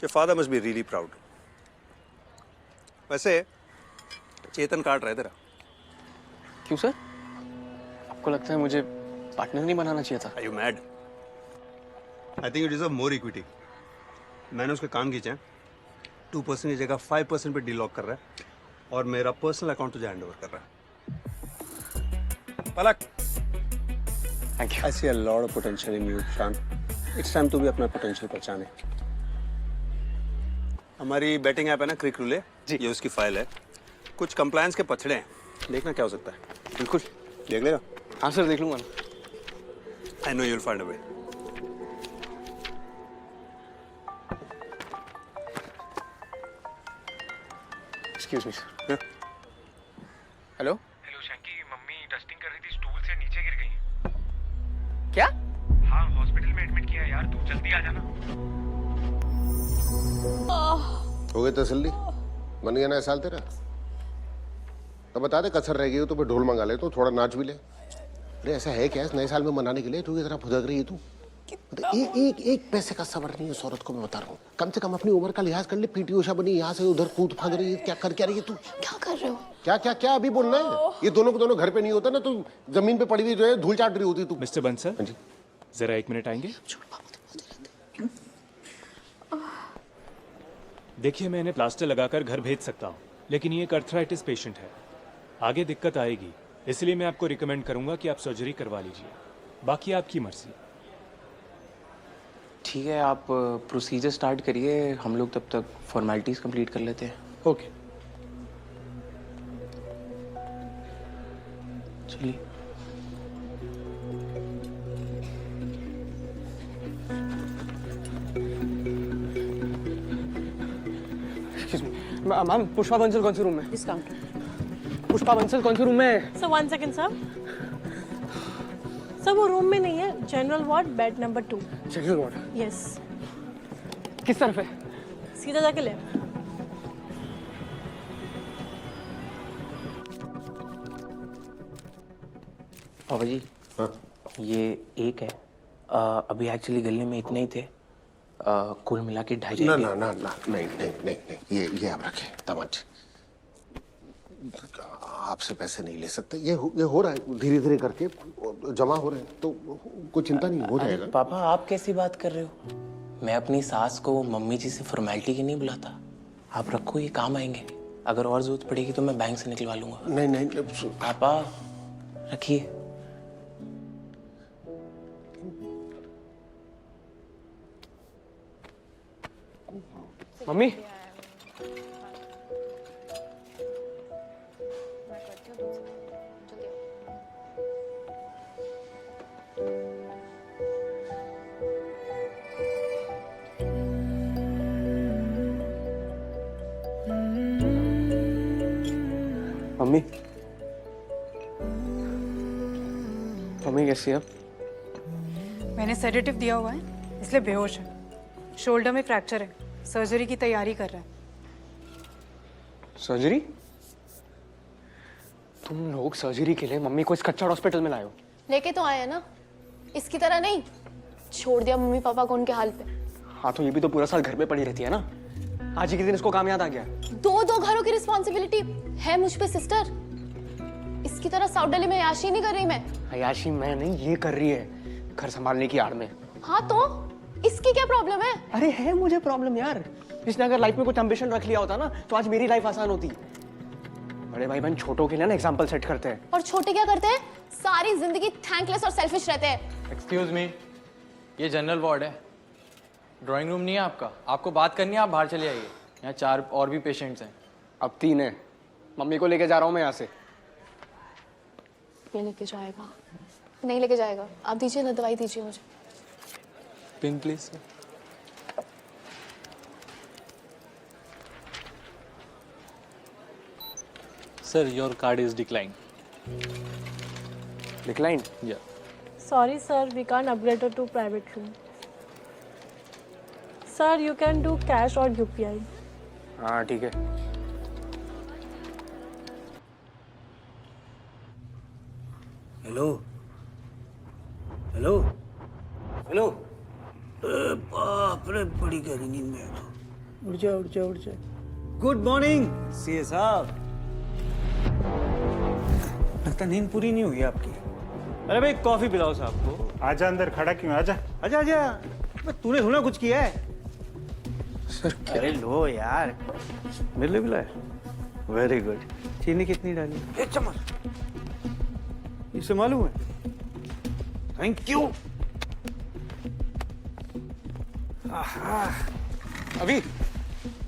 Your father must be really proud. वैसे चेतन काट रहा है तेरा। क्यों सर? आपको लगता है मुझे पार्टनर नहीं बनाना चाहिए था? Are you mad? I think you deserve more equity. मैंने उसके कान खींचे हैं। 2% की जगह 5% पे डील लॉक कर रहा है और मेरा पर्सनल अकाउंट तुझे हैंड ओवर कर रहा है। पलक। Thank you. I see a lot of potential in you, शान। It's time तू भी अपना पोटेंशियल पहचाने। हमारी बैटिंग ऐप है ना क्रिक रूले, ये उसकी फाइल है। कुछ कंप्लायंस के पछड़े हैं, देखना क्या हो सकता है। बिल्कुल। देख लेगा? हाँ सर, देख लूंगा ना। I know you'll find a way. Excuse me sir. Hello. Hello Shanky, mummy dusting कर रही थी, स्टूल से नीचे गिर गई। क्या? हाँ, हॉस्पिटल में एडमिट किया यार, तू जल्दी आ जाना। हो गई तसल्ली? बन गया ना साल तेरा? तो बता दे, कसर रह गई हो तो फिर ढोल मंगा ले, तो थोड़ा नाच भी ले। अरे ऐसा है क्या इस नए साल में मनाने के लिए तू इतना फुदक रही है? तू एक पैसे का सबर नहीं है उस औरत को, मैं बता रहा हूँ। कम से कम अपनी उम्र का लिहाज कर ले। पीटी उषा बनी, यहाँ से उधर कूद फांद रही है। क्या कर क्या रही है तू? क्या कर रहे हो? क्या क्या क्या अभी बोलना है? ये दोनों को दोनों घर पे नहीं होता ना, तो जमीन पे पड़ी हुई जो है धूल चाट रही होती तू। मिस्टर बंसल, जरा 1 मिनट आएंगे? देखिए, मैं इन्हें प्लास्टर लगाकर घर भेज सकता हूँ, लेकिन ये एक अर्थराइटिस पेशेंट है, आगे दिक्कत आएगी। इसलिए मैं आपको रिकमेंड करूंगा कि आप सर्जरी करवा लीजिए, बाकी आपकी मर्जी। ठीक है, आप प्रोसीजर स्टार्ट करिए, हम लोग तब तक फॉर्मेलिटीज कंप्लीट कर लेते हैं। ओके। चलिए। मैम, पुष्पा बंसल कौन से रूम में? इस काउंटर। पुष्पा बंसल कौन से रूम में है? Sir 1 second sir. सर वो रूम में नहीं है, general ward bed number 2। General ward? Yes. किस तरफ है? सीधा जाके लेफ्ट। पापा जी, ये एक है। अभी एक्चुअली गले में इतने ही थे, कुल मिला के 2.5 ना ना ना ना, नहीं नहीं नहीं नहीं, ये आप रखें दामाद। आपसे पैसे नहीं ले सकते। ये हो रहा है धीरे धीरे करके, जमा हो रहे हैं, तो कोई चिंता नहीं, हो जाएगा। पापा, आप कैसी बात कर रहे हो? मैं अपनी सास को मम्मी जी से फॉर्मेलिटी के नहीं बुलाता। आप रखो, ये काम आएंगे। अगर और जरूरत पड़ेगी तो मैं बैंक से निकलवा लूंगा। नहीं नहीं पापा, रखिए। मम्मी, मम्मी, मम्मी कैसी है? मैंने सेडेटिव दिया हुआ है, इसलिए बेहोश है। शोल्डर में फ्रैक्चर है, सर्जरी की तैयारी कर रहा है। सर्जरी? तुम लोग सर्जरी के लिए मम्मी को इस कच्चा हॉस्पिटल में लाए हो? लेके तो आए हैं ना, इसकी तरह नहीं छोड़ दिया मम्मी पापा को उनके हाल पे। हाँ, तो ये भी तो पूरा साल घर पे पड़ी रहती है ना। आज ही के दिन इसको काम याद आ गया। दो घरों की रिस्पॉन्सिबिलिटी है मुझ पे सिस्टर। इसकी तरह साउथ दिल्ली में अयाशी नहीं कर रही मैं। अयाशी मैं नहीं, ये कर रही है घर संभालने की आड़ में। हाँ तो इसकी क्या प्रॉब्लम है? अरे है मुझे प्रॉब्लम यार। इसने अगर लाइफ में कुछ एम्बिशन रख लिया होता ना तो आज मेरी लाइफ आसान होती। बड़े भाई बहन छोटों के लिए ना एग्जाम्पल सेट करते हैं। और छोटे क्या करते हैं? सारी जिंदगी थैंकलेस और सेल्फिश रहते हैं। एक्सक्यूज मी, ये जनरल वार्ड है, ड्राइंग रूम नहीं है आपका। आपको बात करनी है, आप बाहर चले आइए। यहाँ 4 और भी पेशेंट्स हैं। अब 3 है। मम्मी को लेके जा रहा हूँ मैं यहाँ से। ये लेके जाएगा? नहीं लेके जाएगा। आप दीजिए ना, दवाई दीजिए मुझे। Pin please. Sir, your card is declined. Declined? Yeah. Sorry, sir. We can't upgrade her to private room. Sir, you can do cash or UPI. हाँ ठीक है। Hello hello hello. बाप रे, बड़ी गहरी नींद में है तो। उठ जा उठ जा उठ जा। गुड मॉर्निंग सीए साहब। लगता नींद पूरी नहीं हुई आपकी। अरे भाई कॉफी पिलाओ साहब को। आजा अंदर, खड़ा क्यों? आजा आजा आजा। तूने थोड़ा कुछ किया है सर? अरे लो यार, मेरे लिए पिलाया। Very good. चीनी कितनी डाली? 1 चम्मच। इसे मालूम है? Thank you. अभी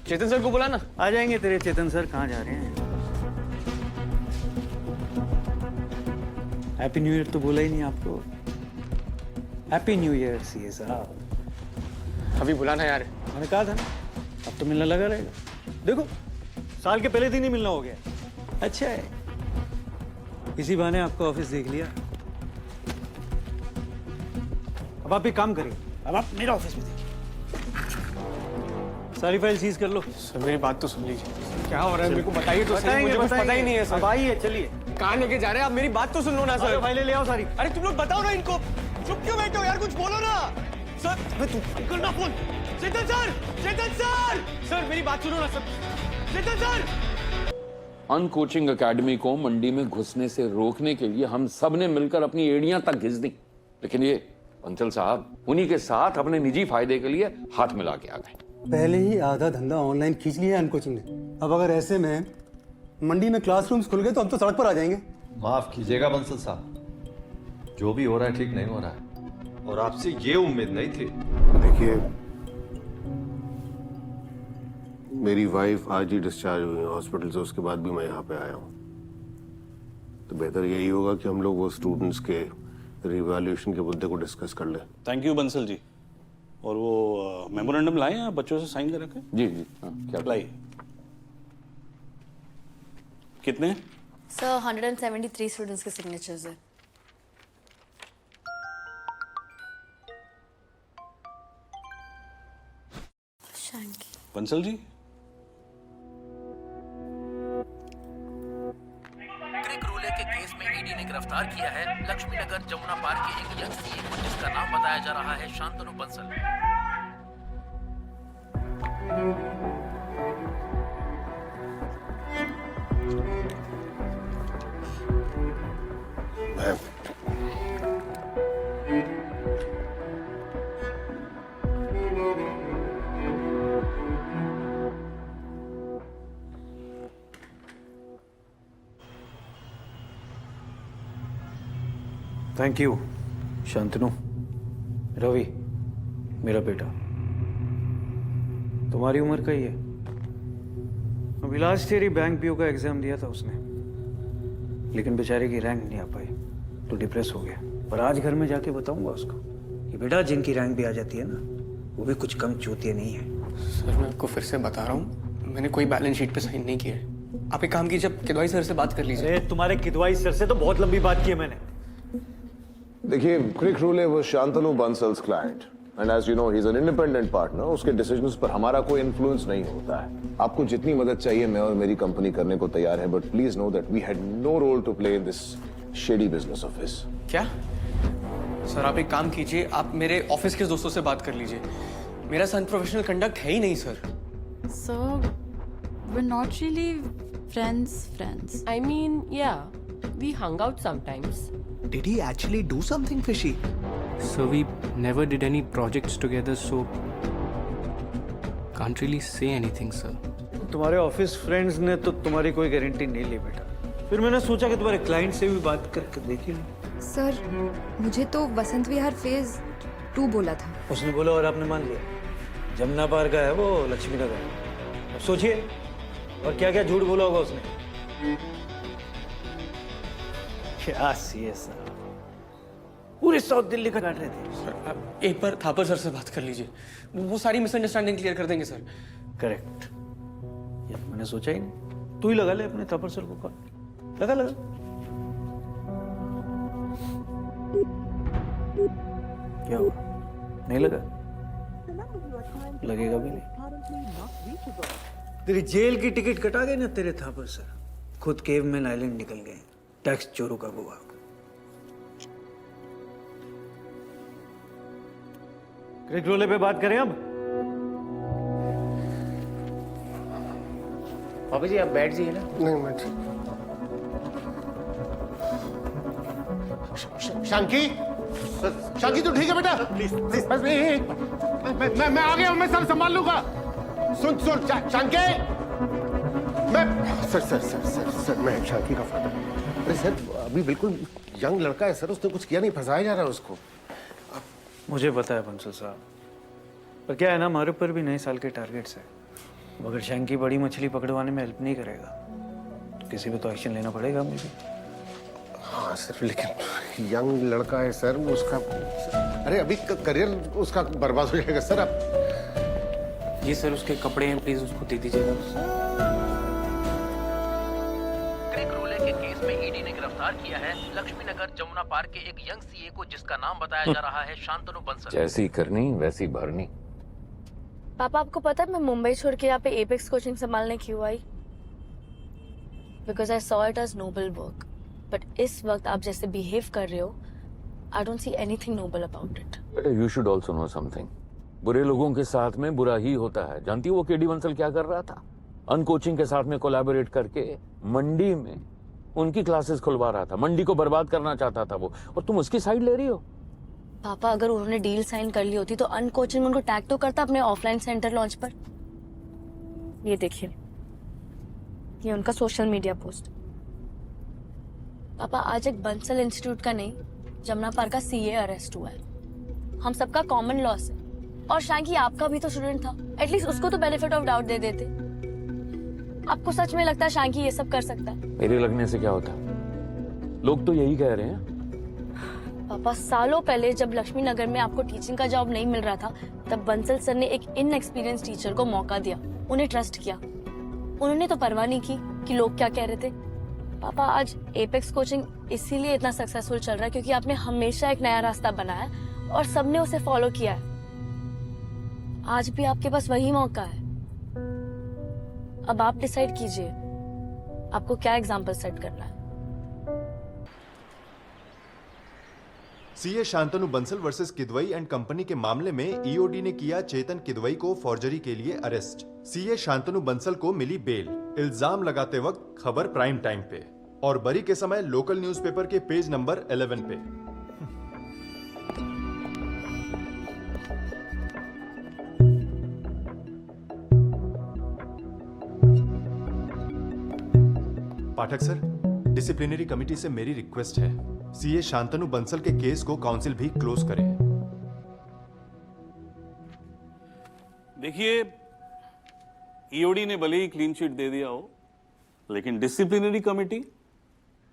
चेतन सर को बुला ना। आ जाएंगे तेरे चेतन सर। कहाँ जा रहे हैं? हैप्पी न्यू ईयर तो बोला ही नहीं आपको। हैप्पी न्यू ईयर सीए साहब। अभी बुलाना यार। मैंने कहा था ना, अब तो मिलना लगा रहेगा। देखो साल के पहले दिन ही मिलना हो गया। अच्छा है, इसी बहाने आपका ऑफिस देख लिया। अब आप एक काम करिए, अब आप मेरा ऑफिस में देखिए। सारी फाइल सीज कर लो। सर मेरी बात तो सुन लीजिए। क्या हो रहा है मेरे को बताइए तो सही। मुझे कुछ पता ही नहीं है सर। अब आइए, चलिए। कहाँ लेके जा रहे हैं आप? मेरी बात तो सुन लो ना सर। फाइलें ले आओ सारी। अरे तुम लोग बताओ ना इनको। चुप क्यों बैठे हो यार? कुछ बोलो ना सर। तू करना फोन। चेतन सर, चेतन सर, सर मेरी बात सुनो ना सर। चेतन सर। अनकोचिंग एकेडमी को मंडी में घुसने से रोकने के लिए हम सब ने मिलकर अपनी एड़ियां तक घिस दी, लेकिन ये बंसल साहब उन्हीं के साथ अपने निजी फायदे के लिए हाथ मिला के आ गए। पहले ही आधा धंधा ऑनलाइन खींच लिया है अनकोचिंग ने। अब अगर ऐसे में मंडी में क्लासरूम्स खुल गए तो हम तो सड़क पर आ जाएंगे। माफ कीजिएगा बंसल साहब, जो भी हो रहा है ठीक नहीं हो रहा है, और आपसे ये उम्मीद नहीं थी। देखिए मेरी वाइफ आज ही डिस्चार्ज हुई है हॉस्पिटल से, उसके बाद भी मैं यहाँ पे आया हूँ। तो बेहतर यही होगा कि हम लोग वो स्टूडेंट्स के रिवैल्यूएशन के मुद्दे को डिस्कस कर लें। Thank you Bansal ji. और वो मेमोरेंडम लाए हैं आप बच्चों से साइन करा के? जी जी हाँ, क्या लाइए। कितने? सर 173 स्टूडेंट्स के सिग्नेचर्स है। बंसल जी, क्रिक रूले के केस में ईडी ने गिरफ्तार किया है लक्ष्मीनगर जमुना पार्क के एक यंग सीए को, जिसका नाम बताया जा रहा है शांतनु बंसल। Thank you Shantanu. रवि मेरा बेटा, तुम्हारी उम्र का ही है। अभी लास्ट ईयर ही बैंक पीओ का एग्जाम दिया था उसने, लेकिन बेचारे की रैंक नहीं आ पाई तो डिप्रेस हो गया। पर आज घर में जाके बताऊंगा उसको कि बेटा जिनकी रैंक भी आ जाती है ना, वो भी कुछ कम चूतिया नहीं है। सर मैं आपको फिर से बता रहा हूँ, मैंने कोई बैलेंस शीट पे साइन नहीं किया है। आप एक काम कीजिए, किदवाई सर से बात कर लीजिए। अरे तुम्हारे किदवाई सर से तो बहुत लंबी बात की है मैंने। देखिए क्रिक रूले वो Shantanu Bansal's client, and as you know he is an independent partner. उसके डिसीजंस पर हमारा कोई इन्फ्लुएंस नहीं होता है। आपको जितनी मदद चाहिए मैं और मेरी कंपनी करने को तैयार है, but please know that we had no role to play in this shady business of his. क्या? सर आप एक काम कीजिए, आप मेरे ऑफिस के दोस्तों से बात कर लीजिए। मेरा सन प्रोफेशनल कंडक्ट है ही नहीं sir. So, we're not really friends. I mean, yeah, we hung out sometimes. Did he actually do something fishy? So we never did any projects together, so Can't really say anything, sir. तुम्हारे ऑफिस फ्रेंड्स ने तो तुम्हारी कोई गारंटी नहीं ली बेटा। फिर मैंने सोचा कि तुम्हारे क्लाइंट से भी बात करके देखी ली। सर मुझे तो वसंत विहार फेज 2 बोला था। उसने बोला और आपने मान लिया। जमुना पार का है वो, लक्ष्मी नगर। अब सोचिए और क्या क्या झूठ बोला होगा उसने। क्या सीए सर, पूरे साउथ दिल्ली का काट रहे थे। सर आप एक बार थापर सर से बात कर लीजिए, वो सारी मिसअंडरस्टैंडिंग क्लियर कर देंगे सर। करेक्ट, ये मैंने सोचा ही नहीं। तू ही लगा ले अपने थापर सर को कॉल। लगा लगा। क्या हुआ, नहीं लगा? लगेगा भी नहीं। तेरी जेल की टिकट कटा गई ना तेरे थापर सर। खुद केवमैन आइलैंड निकल गए, टैक्स चोरों का गोवा। क्रिक रोले पे बात करें अब। पापा जी आप बैठ जाइए ना। नहीं मैं ठीक। शांकी, शांकी तू ठीक है बेटा? प्लीज प्लीज बस मैं आ गया हूं, मैं सब संभाल लूंगा। सुन सुन शांकी, मैं सर मैं शांकी का फादर। अरे सर अभी बिल्कुल यंग लड़का है सर, उसने कुछ किया नहीं, फंसाया जा रहा है उसको। मुझे पता है बंसल साहब, पर क्या है ना, हमारे ऊपर भी नए साल के टारगेट्स है। अगर शैंकी बड़ी मछली पकड़वाने में हेल्प नहीं करेगा तो किसी पे तो एक्शन लेना पड़ेगा मुझे। हाँ सर लेकिन यंग लड़का है सर, उसका अरे अभी करियर उसका बर्बाद हो जाएगा सर। आप जी सर उसके कपड़े हैं, प्लीज उसको दे दीजिएगा। क्रिक रूले के केस में ईडी ने गिरफ्तार किया है लक्ष्मीनगर जमुना पार्क के एक यंग सीए को, जिसका नाम बताया जा रहा है शांतनु बंसल। जैसी करनी वैसी भरनी। पापा आपको पता है मैं मुंबई छोड़ के यहाँ पे एपेक्स कोचिंग संभालने क्यों आई? Because I saw it as noble work, but इस वक्त आप जैसे बिहेव कर रहे हो, I don't see anything noble about it. बेटा you should also know something. बुरे लोगों के साथ में बुरा ही होता है। जानती हो वो केडी बंसल क्या कर रहा था? अनकोचिंग के साथ में कोलैबोरेट करके मंडी में उनकी क्लासेस खुलवा रहा था। मंडी को बर्बाद करना चाहता था वो, और तुम उसकी साइड ले रही हो। पापा अगर उन्होंने डील साइन कर ली होती तो अनकोचिंग उनको टैग तो करता अपने ऑफलाइन सेंटर लॉन्च पर। ये देखिए, ये उनका सोशल मीडिया पोस्ट। पापा आज एक बंसल इंस्टीट्यूट का नहीं, जमुना पार्क का सीए अरेस्ट हुआ है। हम सबका कॉमन लॉस है, और शांकी आपका भी तो स्टूडेंट था, एटलीस्ट उसको तो बेनिफिट ऑफ डाउट दे देते। आपको सच में लगता है शांकी ये सब कर सकता है? मेरे लगने से क्या होता है, लोग तो यही कह रहे हैं। पापा सालों पहले जब लक्ष्मी नगर में आपको टीचिंग का जॉब नहीं मिल रहा था, तब बंसल सर ने एक इनएक्सपीरियंस टीचर को मौका दिया, उन्हें ट्रस्ट किया। उन्होंने तो परवाह नहीं की कि लोग क्या कह रहे थे। पापा आज एपेक्स कोचिंग इसीलिए इतना सक्सेसफुल चल रहा है क्योंकि आपने हमेशा एक नया रास्ता बनाया और सबने उसे फॉलो किया है। आज भी आपके पास वही मौका है। अब आप डिसाइड कीजिए आपको क्या एग्जाम्पल सेट करना है। CA Shantanu Bansal versus Kidwai and company के मामले में ईओडी ने किया चेतन किदवई को फॉर्जरी के लिए अरेस्ट। सीए शांतनु बंसल को मिली बेल। इल्जाम लगाते वक्त खबर प्राइम टाइम पे और बरी के समय लोकल न्यूज़पेपर के पेज नंबर 11 पे। पाठक सर, डिसिप्लिनरी कमेटी से मेरी रिक्वेस्ट है, सीए शांतनु बंसल के केस को काउंसिल भी क्लोज करें। देखिए, ईओडी ने भले ही क्लीन चिट दे दिया हो, लेकिन डिसिप्लिनरी कमेटी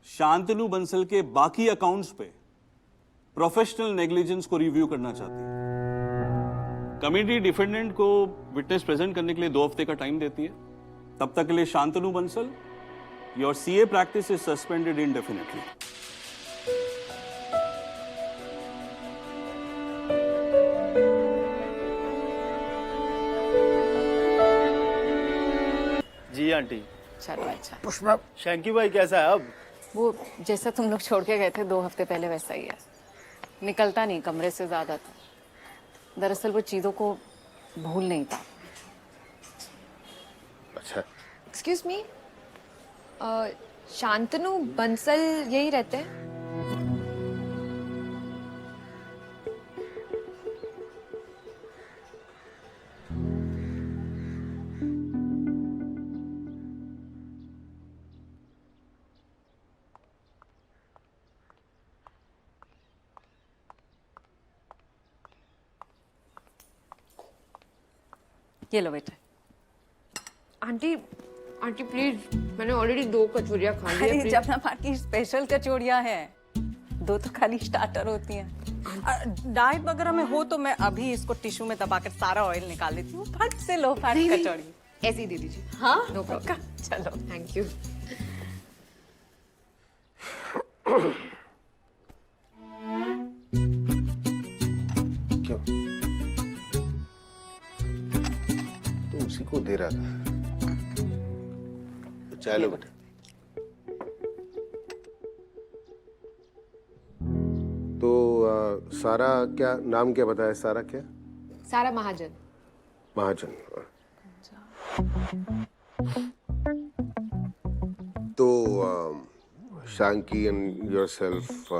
शांतनु बंसल के बाकी अकाउंट्स पे प्रोफेशनल नेग्लिजेंस को रिव्यू करना चाहती है। कमेटी डिफेंडेंट को विटनेस प्रेजेंट करने के लिए 2 हफ्ते का टाइम देती है। तब तक के लिए Shantanu Bansal, your CA practice is suspended indefinitely. जी आंटी। चलो अच्छा। पुष्पा, शैंकी भाई कैसा है अब? वो जैसा तुम लोग छोड़ के गए थे 2 हफ्ते पहले वैसा ही है। निकलता नहीं कमरे से ज्यादा था। दरअसल वो चीजों को भूल नहीं था। अच्छा। एक्सक्यूज मी, शांतनु बंसल यही रहते हैं? ये लो बेटा। आंटी आंटी प्लीज, मैंने ऑलरेडी 2 कचौरियाँ खा ली है। अरे जमुना पार्क की स्पेशल कचौड़ियाँ हैं, 2 तो खाली स्टार्टर होती हैं। डाइट वगैरह में हो तो मैं अभी इसको टिश्यू में दबाकर सारा ऑयल निकाल लेती हूँ। फट से लो फट कचौड़ी। ऐसे ही दे दीजिए। हाँ नो प्रॉब्लम। चलो थैंक यू। क्यों? तो उसी को दे रहा था। चाय लो बेटा। तो सारा क्या नाम, क्या बताया? सारा क्या? सारा महाजन। महाजन। तो Shanki and yourself,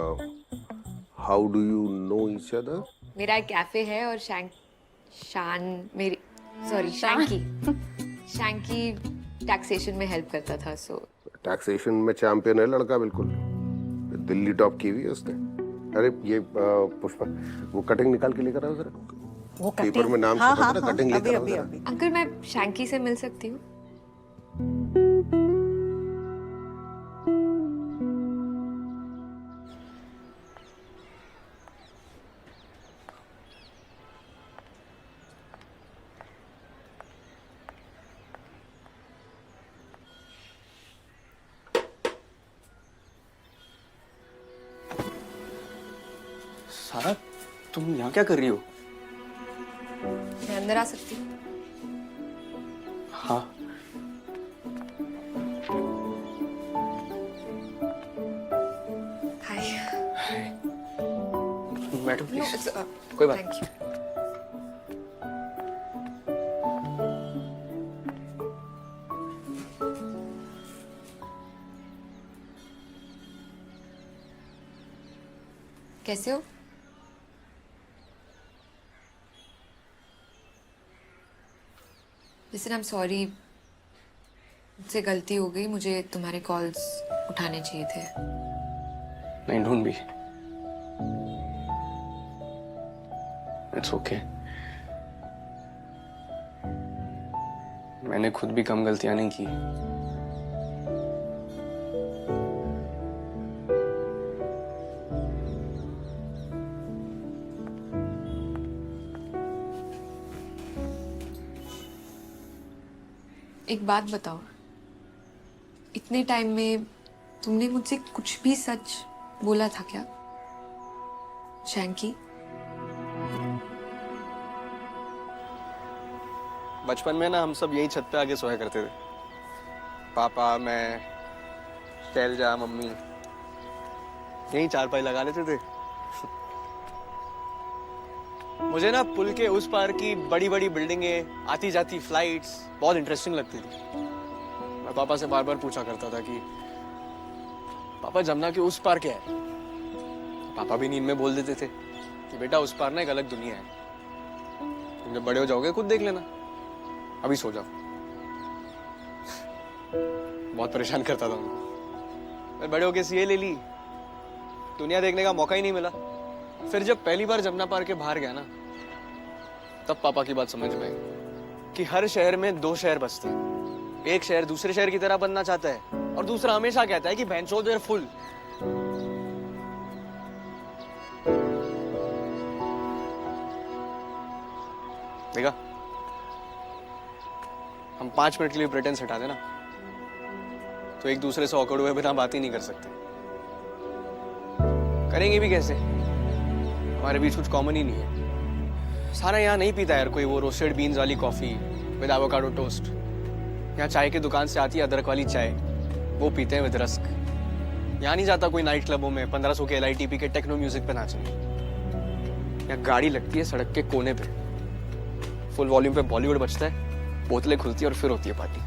how do you know each other? मेरा एक कैफे है और शैंकी टैक्सेशन में हेल्प करता था। सो टैक्सेशन में चैंपियन है लड़का, बिल्कुल दिल्ली टॉप की हुई है उसने। अरे ये पुष्पा, वो कटिंग निकाल के लेकर आओ जरा। वो पेपर में नाम छपा था, कटिंग लेकर आओ जरा। अंकल मैं शैंकी से मिल सकती हूँ? सारा, तुम यहाँ क्या कर रही हो? मैं अंदर आ सकती हूँ? हाँ। हाय। बैठो नो प्लीज। इट्स कोई बात थैंक यू। कैसे हो? Listen, I'm sorry. मुझसे गलती हो गई, मुझे तुम्हारे कॉल्स उठाने चाहिए थे। नहीं, डोंट बी। It's okay. मैंने खुद भी कम गलतियां नहीं की। एक बात बताओ, इतने टाइम में तुमने मुझसे कुछ भी सच बोला था क्या, शैंकी? बचपन में ना हम सब यही छत पे आके सोया करते थे। पापा, मैं, शैलजा, मम्मी, यही चारपाई लगा लेते थे। मुझे ना पुल के उस पार की बड़ी बड़ी बिल्डिंगें, आती जाती फ्लाइट्स बहुत इंटरेस्टिंग लगती थी। मैं पापा से बार बार पूछा करता था कि पापा जमुना के उस पार क्या है। पापा भी नींद में बोल देते थे कि बेटा उस पार ना एक अलग दुनिया है, तुम जब बड़े हो जाओगे खुद देख लेना, अभी सो जाओ। बहुत परेशान करता था उनको। मैं बड़े होके सीए ले ली, दुनिया देखने का मौका ही नहीं मिला। फिर जब पहली बार जमुना पार के बाहर गया ना, तब पापा की बात समझ में आई कि हर शहर में 2 शहर बसते हैं। एक शहर दूसरे शहर की तरह बनना चाहता है और दूसरा हमेशा कहता है कि भैंसोद देयर फुल। देखा, हम 5 मिनट के लिए प्रेटेंस हटा देना तो एक दूसरे से ऑकवर्ड हुए बिना बात ही नहीं कर सकते। करेंगे भी कैसे? हमारे बीच कुछ कॉमन ही नहीं है। सारा यहाँ नहीं पीता यार कोई वो रोस्टेड बीन्स वाली कॉफी विद एवोकाडो टोस्ट। यहाँ चाय की दुकान से आती है अदरक वाली चाय, वो पीते हैं विद रस्क। यहाँ नहीं जाता कोई नाइट क्लबों में 1500 के LITP के टेक्नो म्यूजिक पे नाचने। यहाँ गाड़ी लगती है सड़क के कोने पे, फुल वॉल्यूम पे बॉलीवुड बजता है, बोतलें खुलती है और फिर होती है पार्टी।